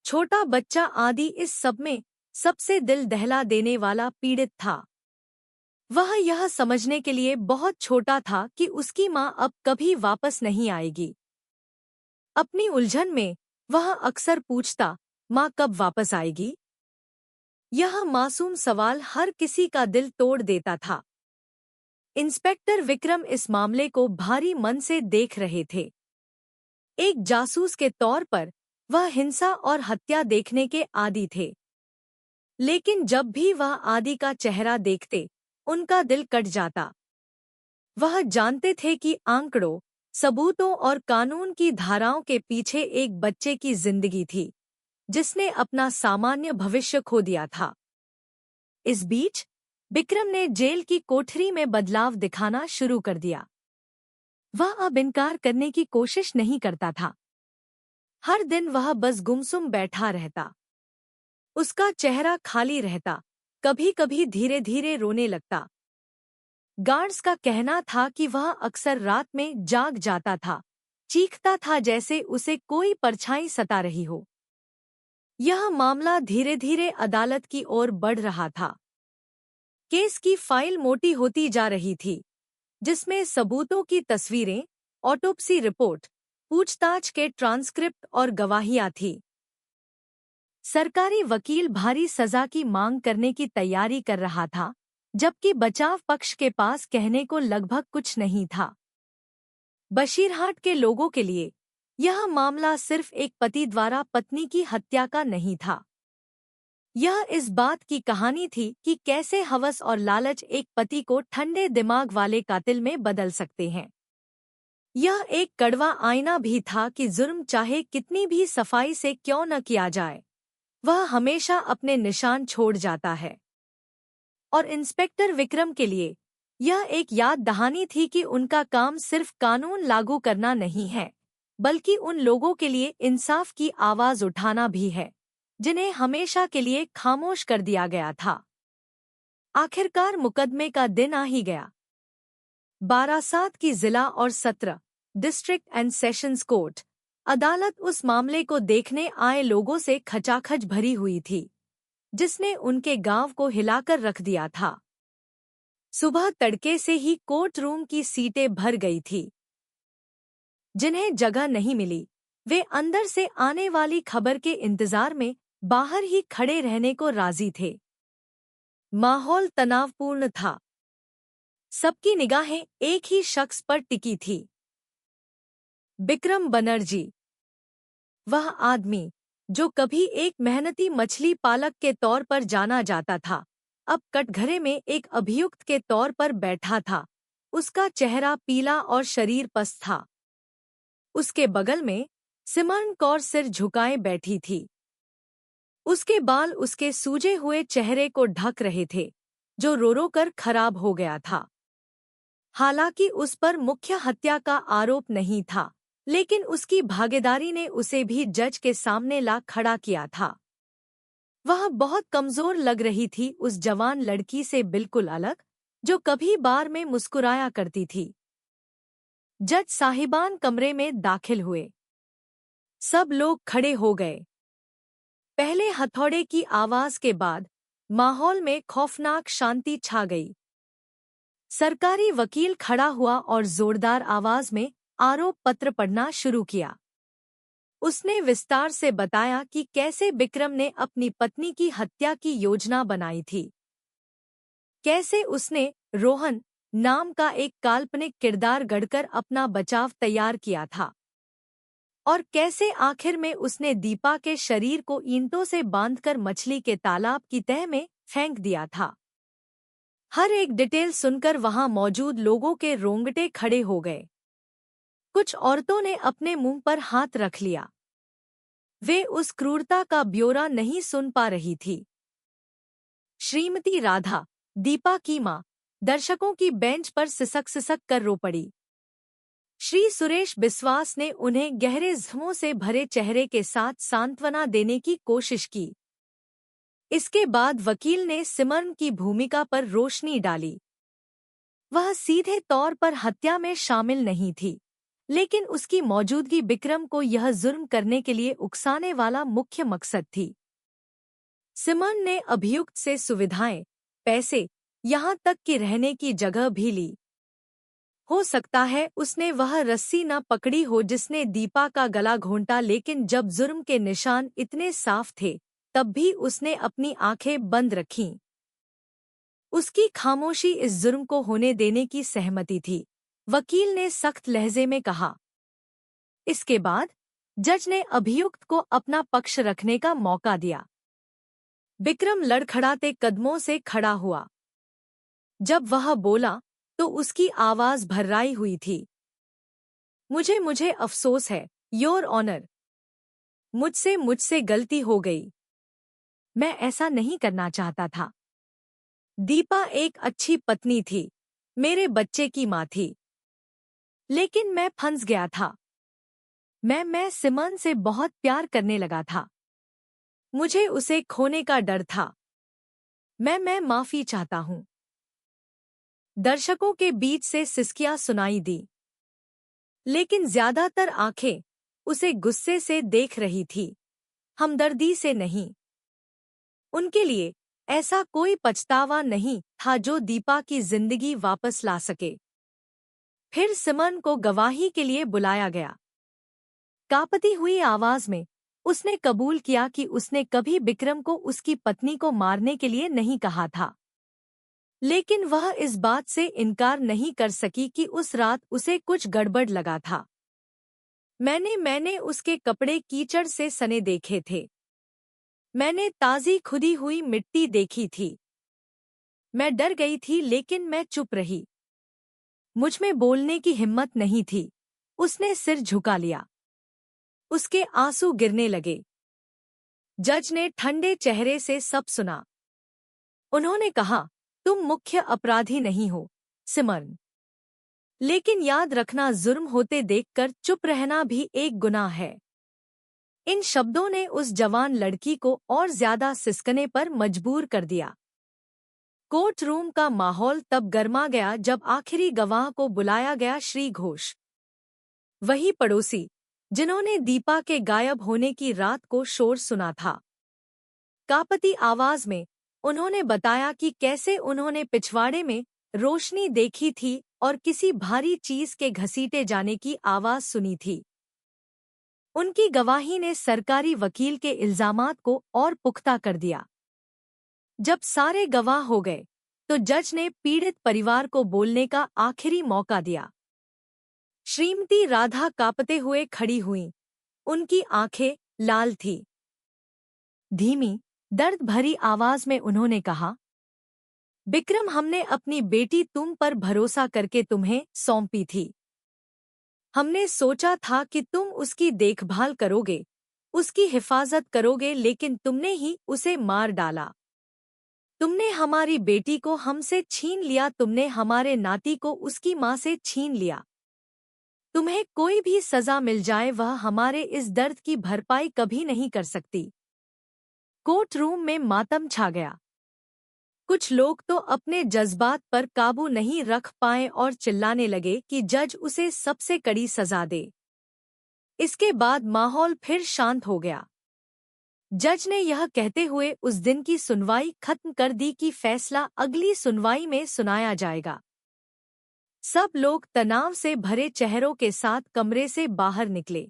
छोटा बच्चा आदि इस सब में सबसे दिल दहला देने वाला पीड़ित था। वह यह समझने के लिए बहुत छोटा था कि उसकी माँ अब कभी वापस नहीं आएगी। अपनी उलझन में वह अक्सर पूछता, माँ कब वापस आएगी? यह मासूम सवाल हर किसी का दिल तोड़ देता था। इंस्पेक्टर विक्रम इस मामले को भारी मन से देख रहे थे। एक जासूस के तौर पर वह हिंसा और हत्या देखने के आदी थे, लेकिन जब भी वह आदी का चेहरा देखते, उनका दिल कट जाता। वह जानते थे कि आंकड़ों, सबूतों और कानून की धाराओं के पीछे एक बच्चे की जिंदगी थी, जिसने अपना सामान्य भविष्य खो दिया था। इस बीच विक्रम ने जेल की कोठरी में बदलाव दिखाना शुरू कर दिया। वह अब इनकार करने की कोशिश नहीं करता था। हर दिन वह बस गुमसुम बैठा रहता। उसका चेहरा खाली रहता, कभी-कभी धीरे-धीरे रोने लगता। गार्ड्स का कहना था कि वह अक्सर रात में जाग जाता था, चीखता था जैसे उसे कोई परछाई सता रही हो। यह मामला धीरे धीरे अदालत की ओर बढ़ रहा था। केस की फाइल मोटी होती जा रही थी, जिसमें सबूतों की तस्वीरें, ऑटोप्सी रिपोर्ट, पूछताछ के ट्रांसक्रिप्ट और गवाहियां थी। सरकारी वकील भारी सजा की मांग करने की तैयारी कर रहा था, जबकि बचाव पक्ष के पास कहने को लगभग कुछ नहीं था। बशीरहाट के लोगों के लिए यह मामला सिर्फ एक पति द्वारा पत्नी की हत्या का नहीं था। यह इस बात की कहानी थी कि कैसे हवस और लालच एक पति को ठंडे दिमाग वाले कातिल में बदल सकते हैं। यह एक कड़वा आईना भी था कि जुर्म चाहे कितनी भी सफाई से क्यों न किया जाए, वह हमेशा अपने निशान छोड़ जाता है। और इंस्पेक्टर विक्रम के लिए यह एक याद दहानी थी कि उनका काम सिर्फ कानून लागू करना नहीं है, बल्कि उन लोगों के लिए इंसाफ की आवाज उठाना भी है, जिन्हें हमेशा के लिए खामोश कर दिया गया था। आखिरकार मुकदमे का दिन आ ही गया। बारासात की जिला और सत्र डिस्ट्रिक्ट एंड सेशंस कोर्ट अदालत उस मामले को देखने आए लोगों से खचाखच भरी हुई थी, जिसने उनके गांव को हिलाकर रख दिया था। सुबह तड़के से ही कोर्ट रूम की सीटें भर गई थी। जिन्हें जगह नहीं मिली, वे अंदर से आने वाली खबर के इंतजार में बाहर ही खड़े रहने को राजी थे। माहौल तनावपूर्ण था। सबकी निगाहें एक ही शख्स पर टिकी थी, बिक्रम बनर्जी। वह आदमी जो कभी एक मेहनती मछली पालक के तौर पर जाना जाता था, अब कटघरे में एक अभियुक्त के तौर पर बैठा था। उसका चेहरा पीला और शरीर पस्त था। उसके बगल में सिमरन कौर सिर झुकाए बैठी थी। उसके बाल उसके सूजे हुए चेहरे को ढक रहे थे, जो रो रो कर खराब हो गया था। हालांकि उस पर मुख्य हत्या का आरोप नहीं था, लेकिन उसकी भागीदारी ने उसे भी जज के सामने ला खड़ा किया था। वह बहुत कमजोर लग रही थी, उस जवान लड़की से बिल्कुल अलग, जो कभी बार में मुस्कुराया करती थी। जज साहिबान कमरे में दाखिल हुए। सब लोग खड़े हो गए। पहले हथौड़े की आवाज के बाद माहौल में खौफनाक शांति छा गई। सरकारी वकील खड़ा हुआ और जोरदार आवाज में आरोप पत्र पढ़ना शुरू किया। उसने विस्तार से बताया कि कैसे बिक्रम ने अपनी पत्नी की हत्या की योजना बनाई थी, कैसे उसने रोहन नाम का एक काल्पनिक किरदार गढ़कर अपना बचाव तैयार किया था, और कैसे आखिर में उसने दीपा के शरीर को ईंटों से बांधकर मछली के तालाब की तह में फेंक दिया था। हर एक डिटेल सुनकर वहां मौजूद लोगों के रोंगटे खड़े हो गए। कुछ औरतों ने अपने मुंह पर हाथ रख लिया। वे उस क्रूरता का ब्यौरा नहीं सुन पा रही थी। श्रीमती राधा, दीपा की मां, दर्शकों की बेंच पर सिसक कर रो पड़ी। श्री सुरेश बिस्वास ने उन्हें गहरे ज़ख्मों से भरे चेहरे के साथ सांत्वना देने की कोशिश की। इसके बाद वकील ने सिमरन की भूमिका पर रोशनी डाली। वह सीधे तौर पर हत्या में शामिल नहीं थी, लेकिन उसकी मौजूदगी बिक्रम को यह जुर्म करने के लिए उकसाने वाला मुख्य मकसद थी। सिमरन ने अभियुक्त से सुविधाएं, पैसे, यहाँ तक कि रहने की जगह भी ली। हो सकता है उसने वह रस्सी न पकड़ी हो जिसने दीपा का गला घोंटा, लेकिन जब जुर्म के निशान इतने साफ थे, तब भी उसने अपनी आंखें बंद रखीं। उसकी खामोशी इस जुर्म को होने देने की सहमति थी, वकील ने सख्त लहजे में कहा। इसके बाद जज ने अभियुक्त को अपना पक्ष रखने का मौका दिया। बिक्रम लड़खड़ाते कदमों से खड़ा हुआ। जब वह बोला तो उसकी आवाज भर्राई हुई थी। मुझे अफसोस है, योर ऑनर। मुझसे गलती हो गई। मैं ऐसा नहीं करना चाहता था। दीपा एक अच्छी पत्नी थी, मेरे बच्चे की माँ थी, लेकिन मैं फंस गया था। मैं सिमरन से बहुत प्यार करने लगा था। मुझे उसे खोने का डर था। मैं माफी चाहता हूँ। दर्शकों के बीच से सिसकियां सुनाई दी, लेकिन ज्यादातर आंखें उसे गुस्से से देख रही थी। हमदर्दी से नहीं। उनके लिए ऐसा कोई पछतावा नहीं था जो दीपा की जिंदगी वापस ला सके। फिर सिमन को गवाही के लिए बुलाया गया। कांपती हुई आवाज में उसने कबूल किया कि उसने कभी विक्रम को उसकी पत्नी को मारने के लिए नहीं कहा था, लेकिन वह इस बात से इनकार नहीं कर सकी कि उस रात उसे कुछ गड़बड़ लगा था। मैंने उसके कपड़े कीचड़ से सने देखे थे। मैंने ताज़ी खुदी हुई मिट्टी देखी थी। मैं डर गई थी लेकिन मैं चुप रही। मुझमें बोलने की हिम्मत नहीं थी। उसने सिर झुका लिया। उसके आंसू गिरने लगे। जज ने ठंडे चेहरे से सब सुना। उन्होंने कहा, तुम मुख्य अपराधी नहीं हो, सिमरन। लेकिन याद रखना, जुर्म होते देखकर चुप रहना भी एक गुनाह है। इन शब्दों ने उस जवान लड़की को और ज्यादा सिसकने पर मजबूर कर दिया। कोर्ट रूम का माहौल तब गर्मा गया जब आखिरी गवाह को बुलाया गया, श्री घोष। वही पड़ोसी जिन्होंने दीपा के गायब होने की रात को शोर सुना था। कांपती आवाज में उन्होंने बताया कि कैसे उन्होंने पिछवाड़े में रोशनी देखी थी और किसी भारी चीज के घसीटे जाने की आवाज सुनी थी। उनकी गवाही ने सरकारी वकील के इल्जामात को और पुख्ता कर दिया। जब सारे गवाह हो गए तो जज ने पीड़ित परिवार को बोलने का आखिरी मौका दिया। श्रीमती राधा कांपते हुए खड़ी हुईं। उनकी आंखें लाल थीं। धीमी, दर्द भरी आवाज में उन्होंने कहा, विक्रम, हमने अपनी बेटी तुम पर भरोसा करके तुम्हें सौंपी थी। हमने सोचा था कि तुम उसकी देखभाल करोगे, उसकी हिफाजत करोगे, लेकिन तुमने ही उसे मार डाला। तुमने हमारी बेटी को हमसे छीन लिया। तुमने हमारे नाती को उसकी माँ से छीन लिया। तुम्हें कोई भी सजा मिल जाए, वह हमारे इस दर्द की भरपाई कभी नहीं कर सकती। कोर्ट रूम में मातम छा गया। कुछ लोग तो अपने जज्बात पर काबू नहीं रख पाए और चिल्लाने लगे कि जज उसे सबसे कड़ी सजा दे। इसके बाद माहौल फिर शांत हो गया। जज ने यह कहते हुए उस दिन की सुनवाई खत्म कर दी कि फैसला अगली सुनवाई में सुनाया जाएगा। सब लोग तनाव से भरे चेहरों के साथ कमरे से बाहर निकले।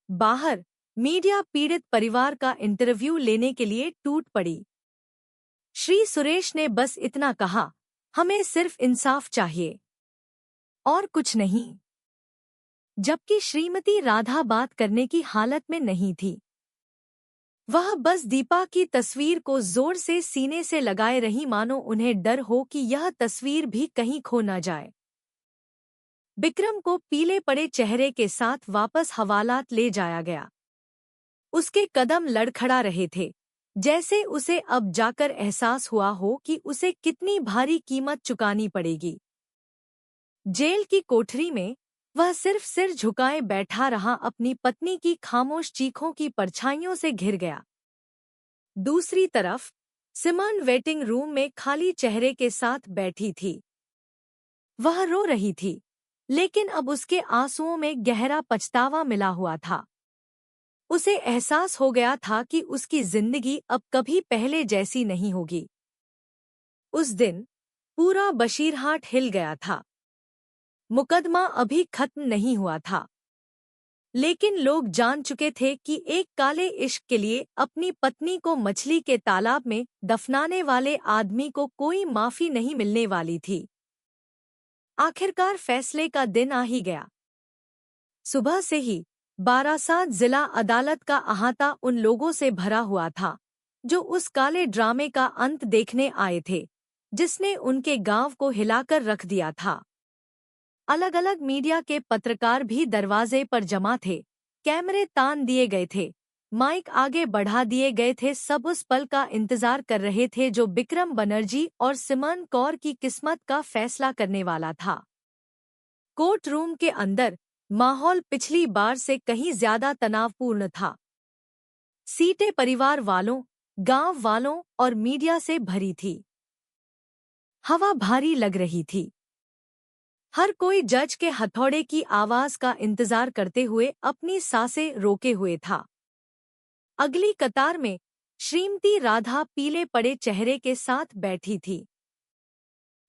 बाहर मीडिया पीड़ित परिवार का इंटरव्यू लेने के लिए टूट पड़ी। श्री सुरेश ने बस इतना कहा, हमें सिर्फ इंसाफ चाहिए और कुछ नहीं। जबकि श्रीमती राधा बात करने की हालत में नहीं थी। वह बस दीपा की तस्वीर को जोर से सीने से लगाए रही, मानो उन्हें डर हो कि यह तस्वीर भी कहीं खो न जाए। विक्रम को पीले पड़े चेहरे के साथ वापस हवालात ले जाया गया। उसके कदम लड़खड़ा रहे थे, जैसे उसे अब जाकर एहसास हुआ हो कि उसे कितनी भारी कीमत चुकानी पड़ेगी। जेल की कोठरी में वह सिर्फ सिर झुकाए बैठा रहा, अपनी पत्नी की खामोश चीखों की परछाइयों से घिर गया। दूसरी तरफ सिमन वेटिंग रूम में खाली चेहरे के साथ बैठी थी। वह रो रही थी, लेकिन अब उसके आंसुओं में गहरा पछतावा मिला हुआ था। उसे एहसास हो गया था कि उसकी जिंदगी अब कभी पहले जैसी नहीं होगी। उस दिन पूरा बशीरहाट हिल गया था। मुकदमा अभी खत्म नहीं हुआ था, लेकिन लोग जान चुके थे कि एक काले इश्क के लिए अपनी पत्नी को मछली के तालाब में दफनाने वाले आदमी को कोई माफी नहीं मिलने वाली थी। आखिरकार फैसले का दिन आ ही गया। सुबह से ही बारासात जिला अदालत का अहाता उन लोगों से भरा हुआ था जो उस काले ड्रामे का अंत देखने आए थे, जिसने उनके गांव को हिलाकर रख दिया था। अलग अलग मीडिया के पत्रकार भी दरवाजे पर जमा थे। कैमरे तान दिए गए थे, माइक आगे बढ़ा दिए गए थे। सब उस पल का इंतजार कर रहे थे जो विक्रम बनर्जी और सिमन कौर की किस्मत का फैसला करने वाला था। कोर्ट रूम के अंदर माहौल पिछली बार से कहीं ज्यादा तनावपूर्ण था। सीटें परिवार वालों, गांव वालों और मीडिया से भरी थी। हवा भारी लग रही थी। हर कोई जज के हथौड़े की आवाज का इंतजार करते हुए अपनी सांसें रोके हुए था। अगली कतार में श्रीमती राधा पीले पड़े चेहरे के साथ बैठी थी।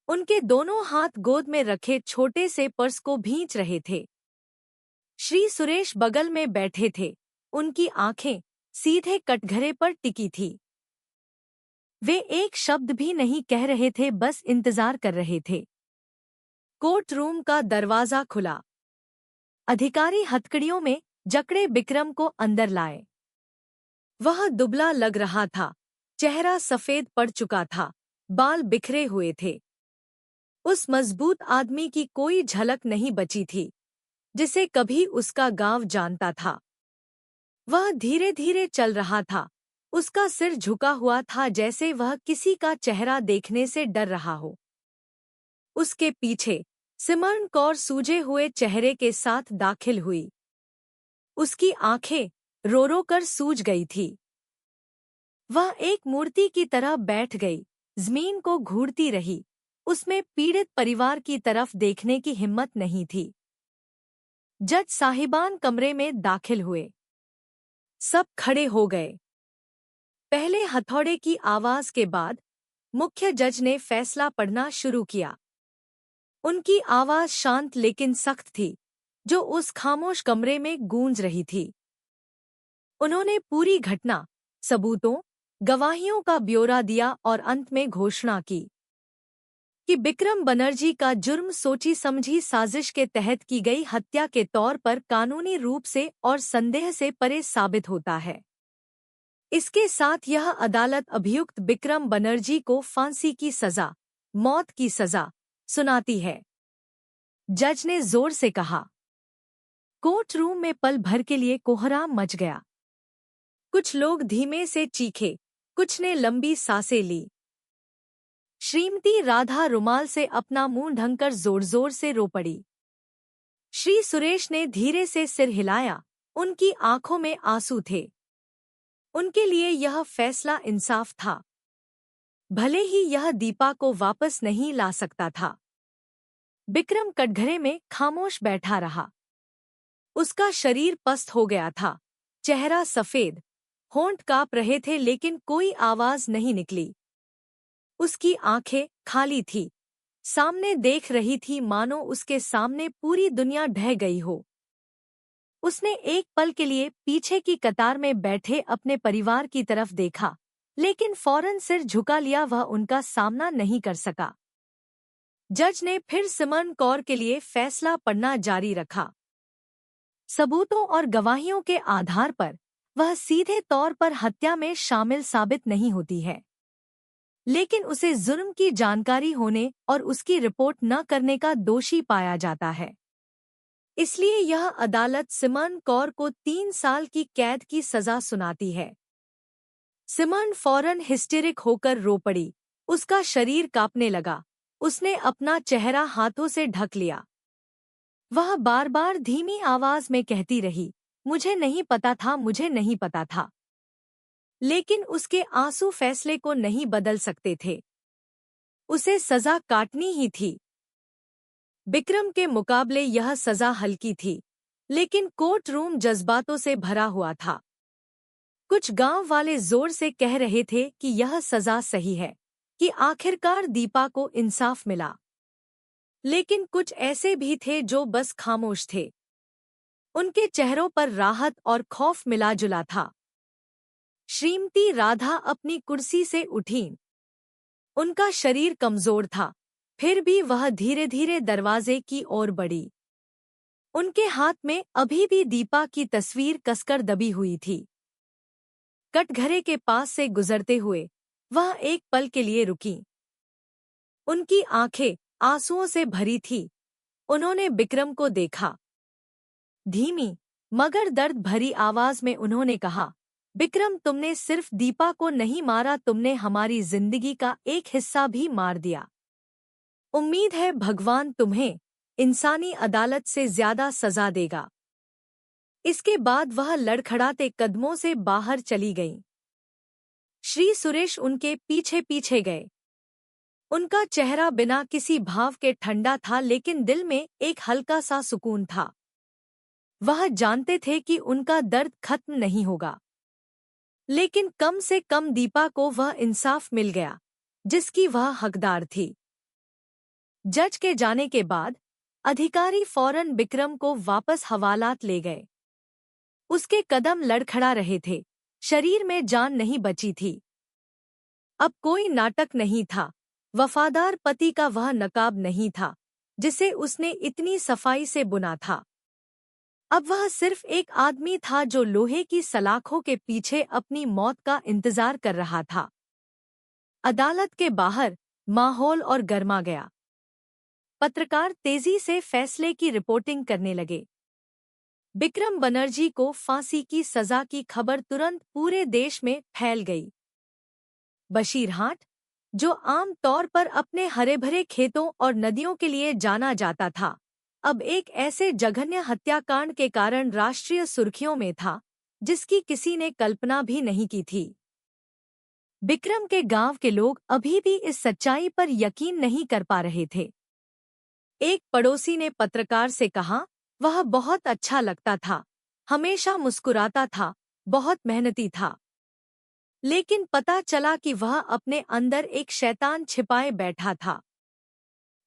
उनके दोनों हाथ गोद में रखे छोटे से पर्स को भींच रहे थे। श्री सुरेश बगल में बैठे थे। उनकी आंखें सीधे कटघरे पर टिकी थी। वे एक शब्द भी नहीं कह रहे थे, बस इंतजार कर रहे थे। कोर्ट रूम का दरवाजा खुला। अधिकारी हथकड़ियों में जकड़े बिक्रम को अंदर लाए। वह दुबला लग रहा था, चेहरा सफेद पड़ चुका था, बाल बिखरे हुए थे। उस मजबूत आदमी की कोई झलक नहीं बची थी जिसे कभी उसका गांव जानता था। वह धीरे धीरे चल रहा था। उसका सिर झुका हुआ था जैसे वह किसी का चेहरा देखने से डर रहा हो। उसके पीछे सिमरन कौर सूजे हुए चेहरे के साथ दाखिल हुई। उसकी आंखें रो रो कर सूज गई थी। वह एक मूर्ति की तरह बैठ गई, जमीन को घूरती रही। उसमें पीड़ित परिवार की तरफ देखने की हिम्मत नहीं थी। जज साहिबान कमरे में दाखिल हुए। सब खड़े हो गए। पहले हथौड़े की आवाज के बाद मुख्य जज ने फैसला पढ़ना शुरू किया। उनकी आवाज शांत लेकिन सख्त थी, जो उस खामोश कमरे में गूंज रही थी। उन्होंने पूरी घटना, सबूतों, गवाहियों का ब्यौरा दिया और अंत में घोषणा की कि बिक्रम बनर्जी का जुर्म सोची समझी साजिश के तहत की गई हत्या के तौर पर कानूनी रूप से और संदेह से परे साबित होता है। इसके साथ यह अदालत अभियुक्त बिक्रम बनर्जी को फांसी की सजा, मौत की सजा सुनाती है। जज ने जोर से कहा। कोर्ट रूम में पल भर के लिए कोहराम मच गया। कुछ लोग धीमे से चीखे, कुछ ने लंबी सांसें ली। श्रीमती राधा रुमाल से अपना मुंह ढंककर जोर जोर से रो पड़ी। श्री सुरेश ने धीरे से सिर हिलाया। उनकी आंखों में आंसू थे। उनके लिए यह फैसला इंसाफ था, भले ही यह दीपा को वापस नहीं ला सकता था। बिक्रम कटघरे में खामोश बैठा रहा। उसका शरीर पस्त हो गया था, चेहरा सफेद, होंठ कांप रहे थे लेकिन कोई आवाज नहीं निकली। उसकी आंखें खाली थी, सामने देख रही थी मानो उसके सामने पूरी दुनिया ढह गई हो। उसने एक पल के लिए पीछे की कतार में बैठे अपने परिवार की तरफ देखा, लेकिन फौरन सिर झुका लिया। वह उनका सामना नहीं कर सका। जज ने फिर सिमरन कौर के लिए फैसला पढ़ना जारी रखा। सबूतों और गवाहियों के आधार पर वह सीधे तौर पर हत्या में शामिल साबित नहीं होती है, लेकिन उसे जुर्म की जानकारी होने और उसकी रिपोर्ट न करने का दोषी पाया जाता है। इसलिए यह अदालत सिमरन कौर को 3 साल की कैद की सजा सुनाती है। सिमरन फौरन हिस्टेरिक होकर रो पड़ी। उसका शरीर कांपने लगा। उसने अपना चेहरा हाथों से ढक लिया। वह बार बार धीमी आवाज में कहती रही, मुझे नहीं पता था, मुझे नहीं पता था। लेकिन उसके आंसू फैसले को नहीं बदल सकते थे। उसे सजा काटनी ही थी। बिक्रम के मुकाबले यह सजा हल्की थी, लेकिन कोर्ट रूम जज्बातों से भरा हुआ था। कुछ गांव वाले जोर से कह रहे थे कि यह सजा सही है, कि आखिरकार दीपा को इंसाफ मिला। लेकिन कुछ ऐसे भी थे जो बस खामोश थे। उनके चेहरों पर राहत और खौफ मिला जुला था। श्रीमती राधा अपनी कुर्सी से उठीं। उनका शरीर कमजोर था, फिर भी वह धीरे धीरे दरवाजे की ओर बढ़ी। उनके हाथ में अभी भी दीपा की तस्वीर कसकर दबी हुई थी। कटघरे के पास से गुजरते हुए वह एक पल के लिए रुकी। उनकी आंखें आंसुओं से भरी थी। उन्होंने बिक्रम को देखा। धीमी मगर दर्द भरी आवाज में उन्होंने कहा, बिक्रम, तुमने सिर्फ दीपा को नहीं मारा, तुमने हमारी जिंदगी का एक हिस्सा भी मार दिया। उम्मीद है भगवान तुम्हें इंसानी अदालत से ज्यादा सजा देगा। इसके बाद वह लड़खड़ाते कदमों से बाहर चली गईं। श्री सुरेश उनके पीछे पीछे गए। उनका चेहरा बिना किसी भाव के ठंडा था, लेकिन दिल में एक हल्का सा सुकून था। वह जानते थे कि उनका दर्द खत्म नहीं होगा। लेकिन कम से कम दीपा को वह इंसाफ मिल गया जिसकी वह हकदार थी। जज के जाने के बाद अधिकारी फौरन बिक्रम को वापस हवालात ले गए। उसके कदम लड़खड़ा रहे थे, शरीर में जान नहीं बची थी। अब कोई नाटक नहीं था, वफादार पति का वह नकाब नहीं था जिसे उसने इतनी सफाई से बुना था। अब वह सिर्फ एक आदमी था जो लोहे की सलाखों के पीछे अपनी मौत का इंतजार कर रहा था। अदालत के बाहर माहौल और गर्मा गया। पत्रकार तेजी से फैसले की रिपोर्टिंग करने लगे। बिक्रम बनर्जी को फांसी की सजा की खबर तुरंत पूरे देश में फैल गई। बशीरहाट, जो आम तौर पर अपने हरे भरे खेतों और नदियों के लिए जाना जाता था, अब एक ऐसे जघन्य हत्याकांड के कारण राष्ट्रीय सुर्खियों में था जिसकी किसी ने कल्पना भी नहीं की थी। बिक्रम के गांव के लोग अभी भी इस सच्चाई पर यकीन नहीं कर पा रहे थे। एक पड़ोसी ने पत्रकार से कहा, वह बहुत अच्छा लगता था, हमेशा मुस्कुराता था, बहुत मेहनती था। लेकिन पता चला कि वह अपने अंदर एक शैतान छिपाए बैठा था।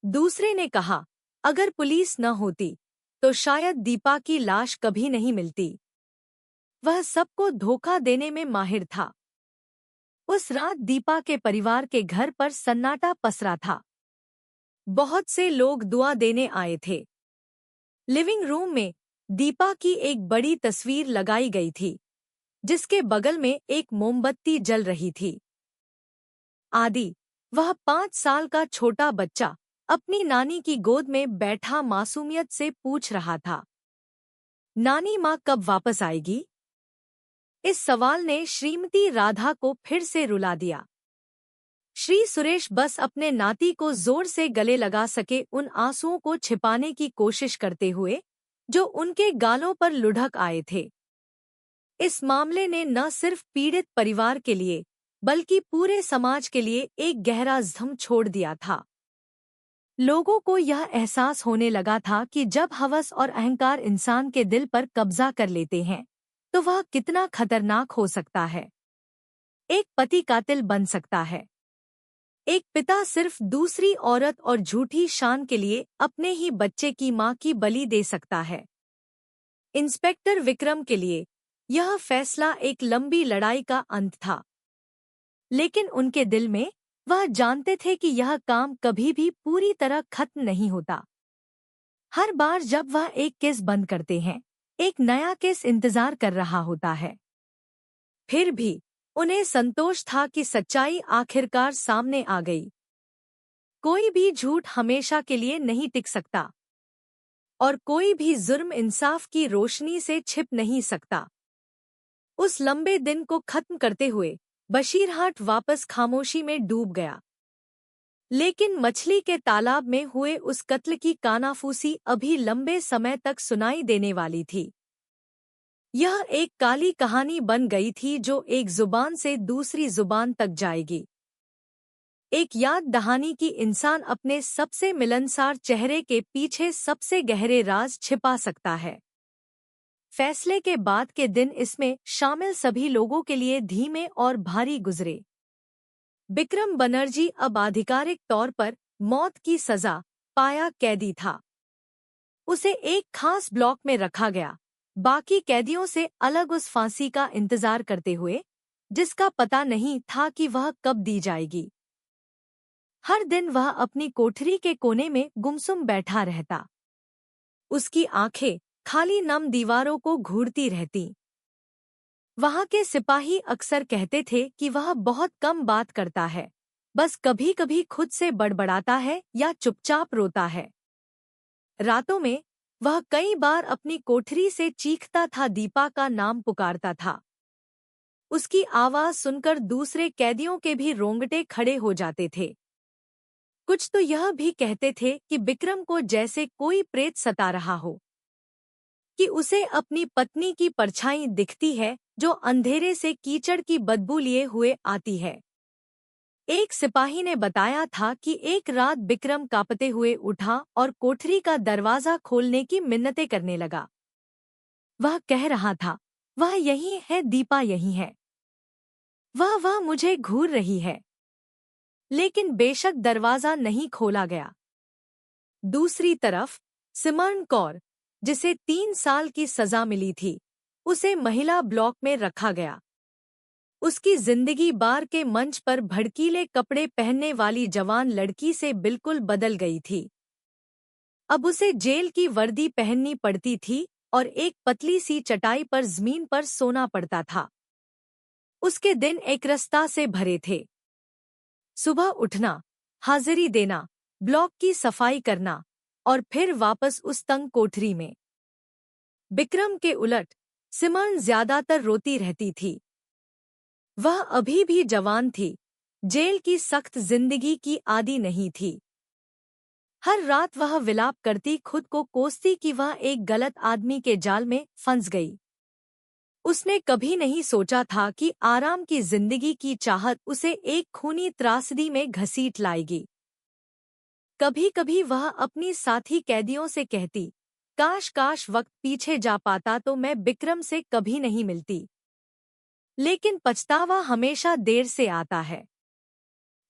दूसरे ने कहा, अगर पुलिस न होती तो शायद दीपा की लाश कभी नहीं मिलती। वह सबको धोखा देने में माहिर था। उस रात दीपा के परिवार के घर पर सन्नाटा पसरा था। बहुत से लोग दुआ देने आए थे। लिविंग रूम में दीपा की एक बड़ी तस्वीर लगाई गई थी जिसके बगल में एक मोमबत्ती जल रही थी। आदि, वह 5 साल का छोटा बच्चा, अपनी नानी की गोद में बैठा मासूमियत से पूछ रहा था, नानी माँ कब वापस आएगी? इस सवाल ने श्रीमती राधा को फिर से रुला दिया। श्री सुरेश बस अपने नाती को जोर से गले लगा सके उन आंसुओं को छिपाने की कोशिश करते हुए जो उनके गालों पर लुढ़क आए थे। इस मामले ने न सिर्फ पीड़ित परिवार के लिए बल्कि पूरे समाज के लिए एक गहरा जख्म छोड़ दिया था। लोगों को यह एहसास होने लगा था कि जब हवस और अहंकार इंसान के दिल पर कब्जा कर लेते हैं तो वह कितना खतरनाक हो सकता है। एक पति कातिल बन सकता है। एक पिता सिर्फ दूसरी औरत और झूठी शान के लिए अपने ही बच्चे की मां की बलि दे सकता है। इंस्पेक्टर विक्रम के लिए यह फैसला एक लंबी लड़ाई का अंत था, लेकिन उनके दिल में वह जानते थे कि यह काम कभी भी पूरी तरह खत्म नहीं होता। हर बार जब वह एक केस बंद करते हैं, एक नया केस इंतजार कर रहा होता है। फिर भी उन्हें संतोष था कि सच्चाई आखिरकार सामने आ गई। कोई भी झूठ हमेशा के लिए नहीं टिक सकता और कोई भी जुर्म इंसाफ की रोशनी से छिप नहीं सकता। उस लंबे दिन को खत्म करते हुए बशीरहाट वापस खामोशी में डूब गया। लेकिन मछली के तालाब में हुए उस कत्ल की कानाफूसी अभी लंबे समय तक सुनाई देने वाली थी। यह एक काली कहानी बन गई थी जो एक जुबान से दूसरी जुबान तक जाएगी। एक याद दहानी की इंसान अपने सबसे मिलनसार चेहरे के पीछे सबसे गहरे राज छिपा सकता है। फैसले के बाद के दिन इसमें शामिल सभी लोगों के लिए धीमे और भारी गुजरे। बिक्रम बनर्जी अब आधिकारिक तौर पर मौत की सजा पाया कैदी था। उसे एक खास ब्लॉक में रखा गया, बाकी कैदियों से अलग उस फांसी का इंतजार करते हुए जिसका पता नहीं था कि वह कब दी जाएगी। हर दिन वह अपनी कोठरी के कोने में गुमसुम बैठा रहता। उसकी आंखें खाली नम दीवारों को घूरती रहती। वहां के सिपाही अक्सर कहते थे कि वह बहुत कम बात करता है, बस कभी कभी खुद से बड़बड़ाता है या चुपचाप रोता है। रातों में वह कई बार अपनी कोठरी से चीखता था, दीपा का नाम पुकारता था। उसकी आवाज सुनकर दूसरे कैदियों के भी रोंगटे खड़े हो जाते थे। कुछ तो यह भी कहते थे कि बिक्रम को जैसे कोई प्रेत सता रहा हो, कि उसे अपनी पत्नी की परछाई दिखती है जो अंधेरे से कीचड़ की बदबू लिए हुए आती है। एक सिपाही ने बताया था कि एक रात बिक्रम कांपते हुए उठा और कोठरी का दरवाजा खोलने की मिन्नतें करने लगा। वह कह रहा था, वह यही है, दीपा यही है। वह मुझे घूर रही है। लेकिन बेशक दरवाजा नहीं खोला गया। दूसरी तरफ सिमर्न कौर, जिसे 3 साल की सजा मिली थी, उसे महिला ब्लॉक में रखा गया। उसकी जिंदगी बार के मंच पर भड़कीले कपड़े पहनने वाली जवान लड़की से बिल्कुल बदल गई थी। अब उसे जेल की वर्दी पहननी पड़ती थी और एक पतली सी चटाई पर जमीन पर सोना पड़ता था। उसके दिन एकरसता से भरे थे। सुबह उठना, हाजिरी देना, ब्लॉक की सफाई करना और फिर वापस उस तंग कोठरी में। बिक्रम के उलट सिमर्न ज्यादातर रोती रहती थी। वह अभी भी जवान थी, जेल की सख्त जिंदगी की आदी नहीं थी। हर रात वह विलाप करती, खुद को कोसती कि वह एक गलत आदमी के जाल में फंस गई। उसने कभी नहीं सोचा था कि आराम की जिंदगी की चाहत उसे एक खूनी त्रासदी में घसीट लाएगी। कभी कभी वह अपनी साथी कैदियों से कहती, काश काश वक्त पीछे जा पाता तो मैं बिक्रम से कभी नहीं मिलती। लेकिन पछतावा हमेशा देर से आता है।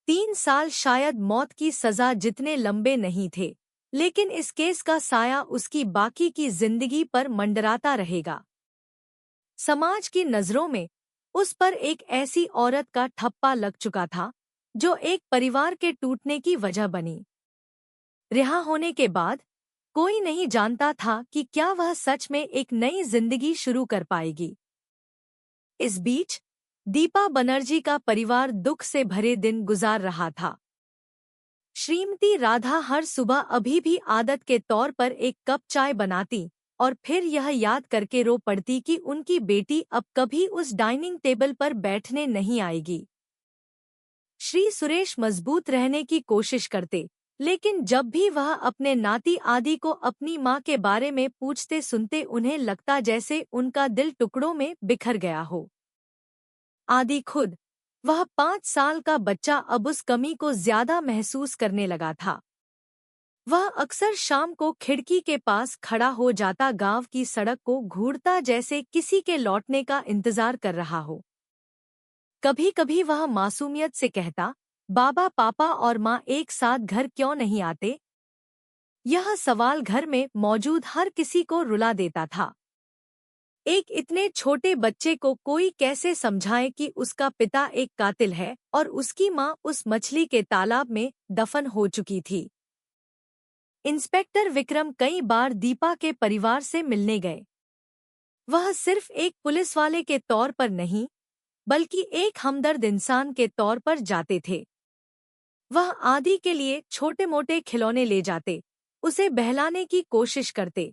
3 साल शायद मौत की सजा जितने लंबे नहीं थे, लेकिन इस केस का साया उसकी बाकी की जिंदगी पर मंडराता रहेगा। समाज की नजरों में उस पर एक ऐसी औरत का ठप्पा लग चुका था जो एक परिवार के टूटने की वजह बनी। रिहा होने के बाद कोई नहीं जानता था कि क्या वह सच में एक नई जिंदगी शुरू कर पाएगी। इस बीच दीपा बनर्जी का परिवार दुख से भरे दिन गुजार रहा था। श्रीमती राधा हर सुबह अभी भी आदत के तौर पर एक कप चाय बनाती और फिर यह याद करके रो पड़ती कि उनकी बेटी अब कभी उस डाइनिंग टेबल पर बैठने नहीं आएगी। श्री सुरेश मजबूत रहने की कोशिश करते, लेकिन जब भी वह अपने नाती आदि को अपनी माँ के बारे में पूछते सुनते उन्हें लगता जैसे उनका दिल टुकड़ों में बिखर गया हो। आदि खुद, वह 5 साल का बच्चा, अब उस कमी को ज्यादा महसूस करने लगा था। वह अक्सर शाम को खिड़की के पास खड़ा हो जाता, गांव की सड़क को घूरता जैसे किसी के लौटने का इंतजार कर रहा हो। कभी कभी वह मासूमियत से कहता, बाबा पापा और माँ एक साथ घर क्यों नहीं आते? यह सवाल घर में मौजूद हर किसी को रुला देता था। एक इतने छोटे बच्चे को कोई कैसे समझाए कि उसका पिता एक कातिल है और उसकी माँ उस मछली के तालाब में दफन हो चुकी थी। इंस्पेक्टर विक्रम कई बार दीपा के परिवार से मिलने गए। वह सिर्फ एक पुलिस वाले के तौर पर नहीं, बल्कि एक हमदर्द इंसान के तौर पर जाते थे। वह आदि के लिए छोटे मोटे खिलौने ले जाते, उसे बहलाने की कोशिश करते।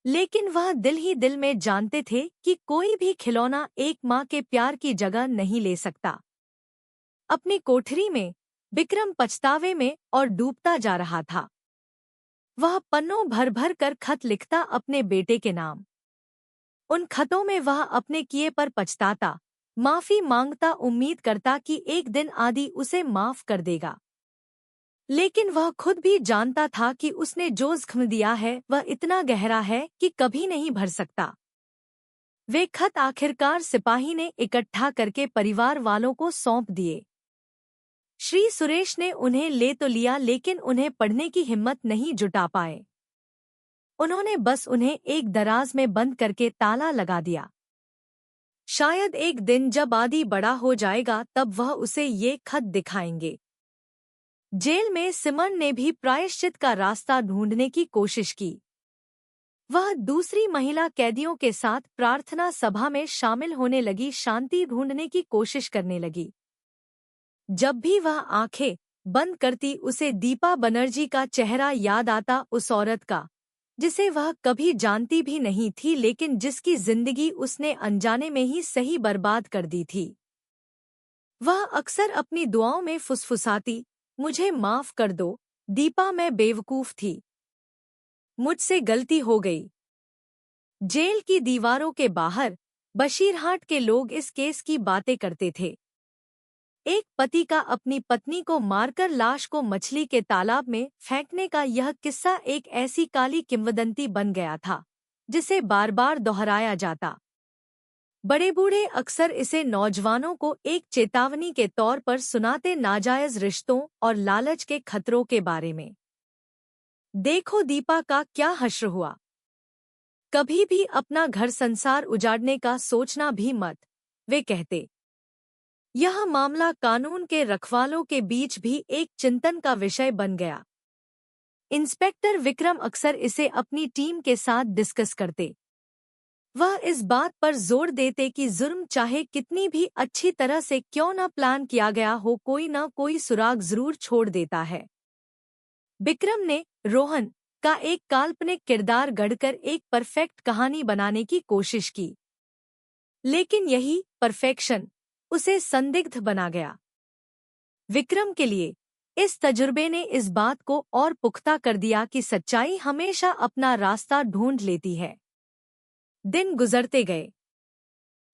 लेकिन वह दिल ही दिल में जानते थे कि कोई भी खिलौना एक माँ के प्यार की जगह नहीं ले सकता। अपनी कोठरी में बिक्रम पछतावे में और डूबता जा रहा था। वह पन्नों भर भर कर खत लिखता अपने बेटे के नाम। उन खतों में वह अपने किए पर पछताता, माफी मांगता, उम्मीद करता कि एक दिन आदि उसे माफ कर देगा। लेकिन वह खुद भी जानता था कि उसने जो जख्म दिया है वह इतना गहरा है कि कभी नहीं भर सकता। वे खत आखिरकार सिपाही ने इकट्ठा करके परिवार वालों को सौंप दिए। श्री सुरेश ने उन्हें ले तो लिया, लेकिन उन्हें पढ़ने की हिम्मत नहीं जुटा पाए। उन्होंने बस उन्हें एक दराज में बंद करके ताला लगा दिया। शायद एक दिन जब आदि बड़ा हो जाएगा तब वह उसे ये खत दिखाएंगे। जेल में सिमर्न ने भी प्रायश्चित का रास्ता ढूंढने की कोशिश की। वह दूसरी महिला कैदियों के साथ प्रार्थना सभा में शामिल होने लगी, शांति ढूंढने की कोशिश करने लगी। जब भी वह आंखें बंद करती उसे दीपा बनर्जी का चेहरा याद आता, उस औरत का जिसे वह कभी जानती भी नहीं थी, लेकिन जिसकी जिंदगी उसने अनजाने में ही सही बर्बाद कर दी थी। वह अक्सर अपनी दुआओं में फुसफुसाती, मुझे माफ कर दो दीपा, मैं बेवकूफ थी, मुझसे गलती हो गई। जेल की दीवारों के बाहर बशीरहाट के लोग इस केस की बातें करते थे। एक पति का अपनी पत्नी को मारकर लाश को मछली के तालाब में फेंकने का यह किस्सा एक ऐसी काली किंवदंती बन गया था जिसे बार बार दोहराया जाता। बड़े बूढ़े अक्सर इसे नौजवानों को एक चेतावनी के तौर पर सुनाते, नाजायज रिश्तों और लालच के खतरों के बारे में। देखो दीपा का क्या हश्र हुआ। कभी भी अपना घर संसार उजाड़ने का सोचना भी मत, वे कहते। यह मामला कानून के रखवालों के बीच भी एक चिंतन का विषय बन गया। इंस्पेक्टर विक्रम अक्सर इसे अपनी टीम के साथ डिस्कस करते। वह इस बात पर जोर देते कि जुर्म चाहे कितनी भी अच्छी तरह से क्यों न प्लान किया गया हो, कोई न कोई सुराग जरूर छोड़ देता है। विक्रम ने रोहन का एक काल्पनिक किरदार गढ़कर एक परफेक्ट कहानी बनाने की कोशिश की, लेकिन यही परफेक्शन उसे संदिग्ध बना गया। विक्रम के लिए इस तजुर्बे ने इस बात को और पुख्ता कर दिया कि सच्चाई हमेशा अपना रास्ता ढूंढ लेती है। दिन गुजरते गए।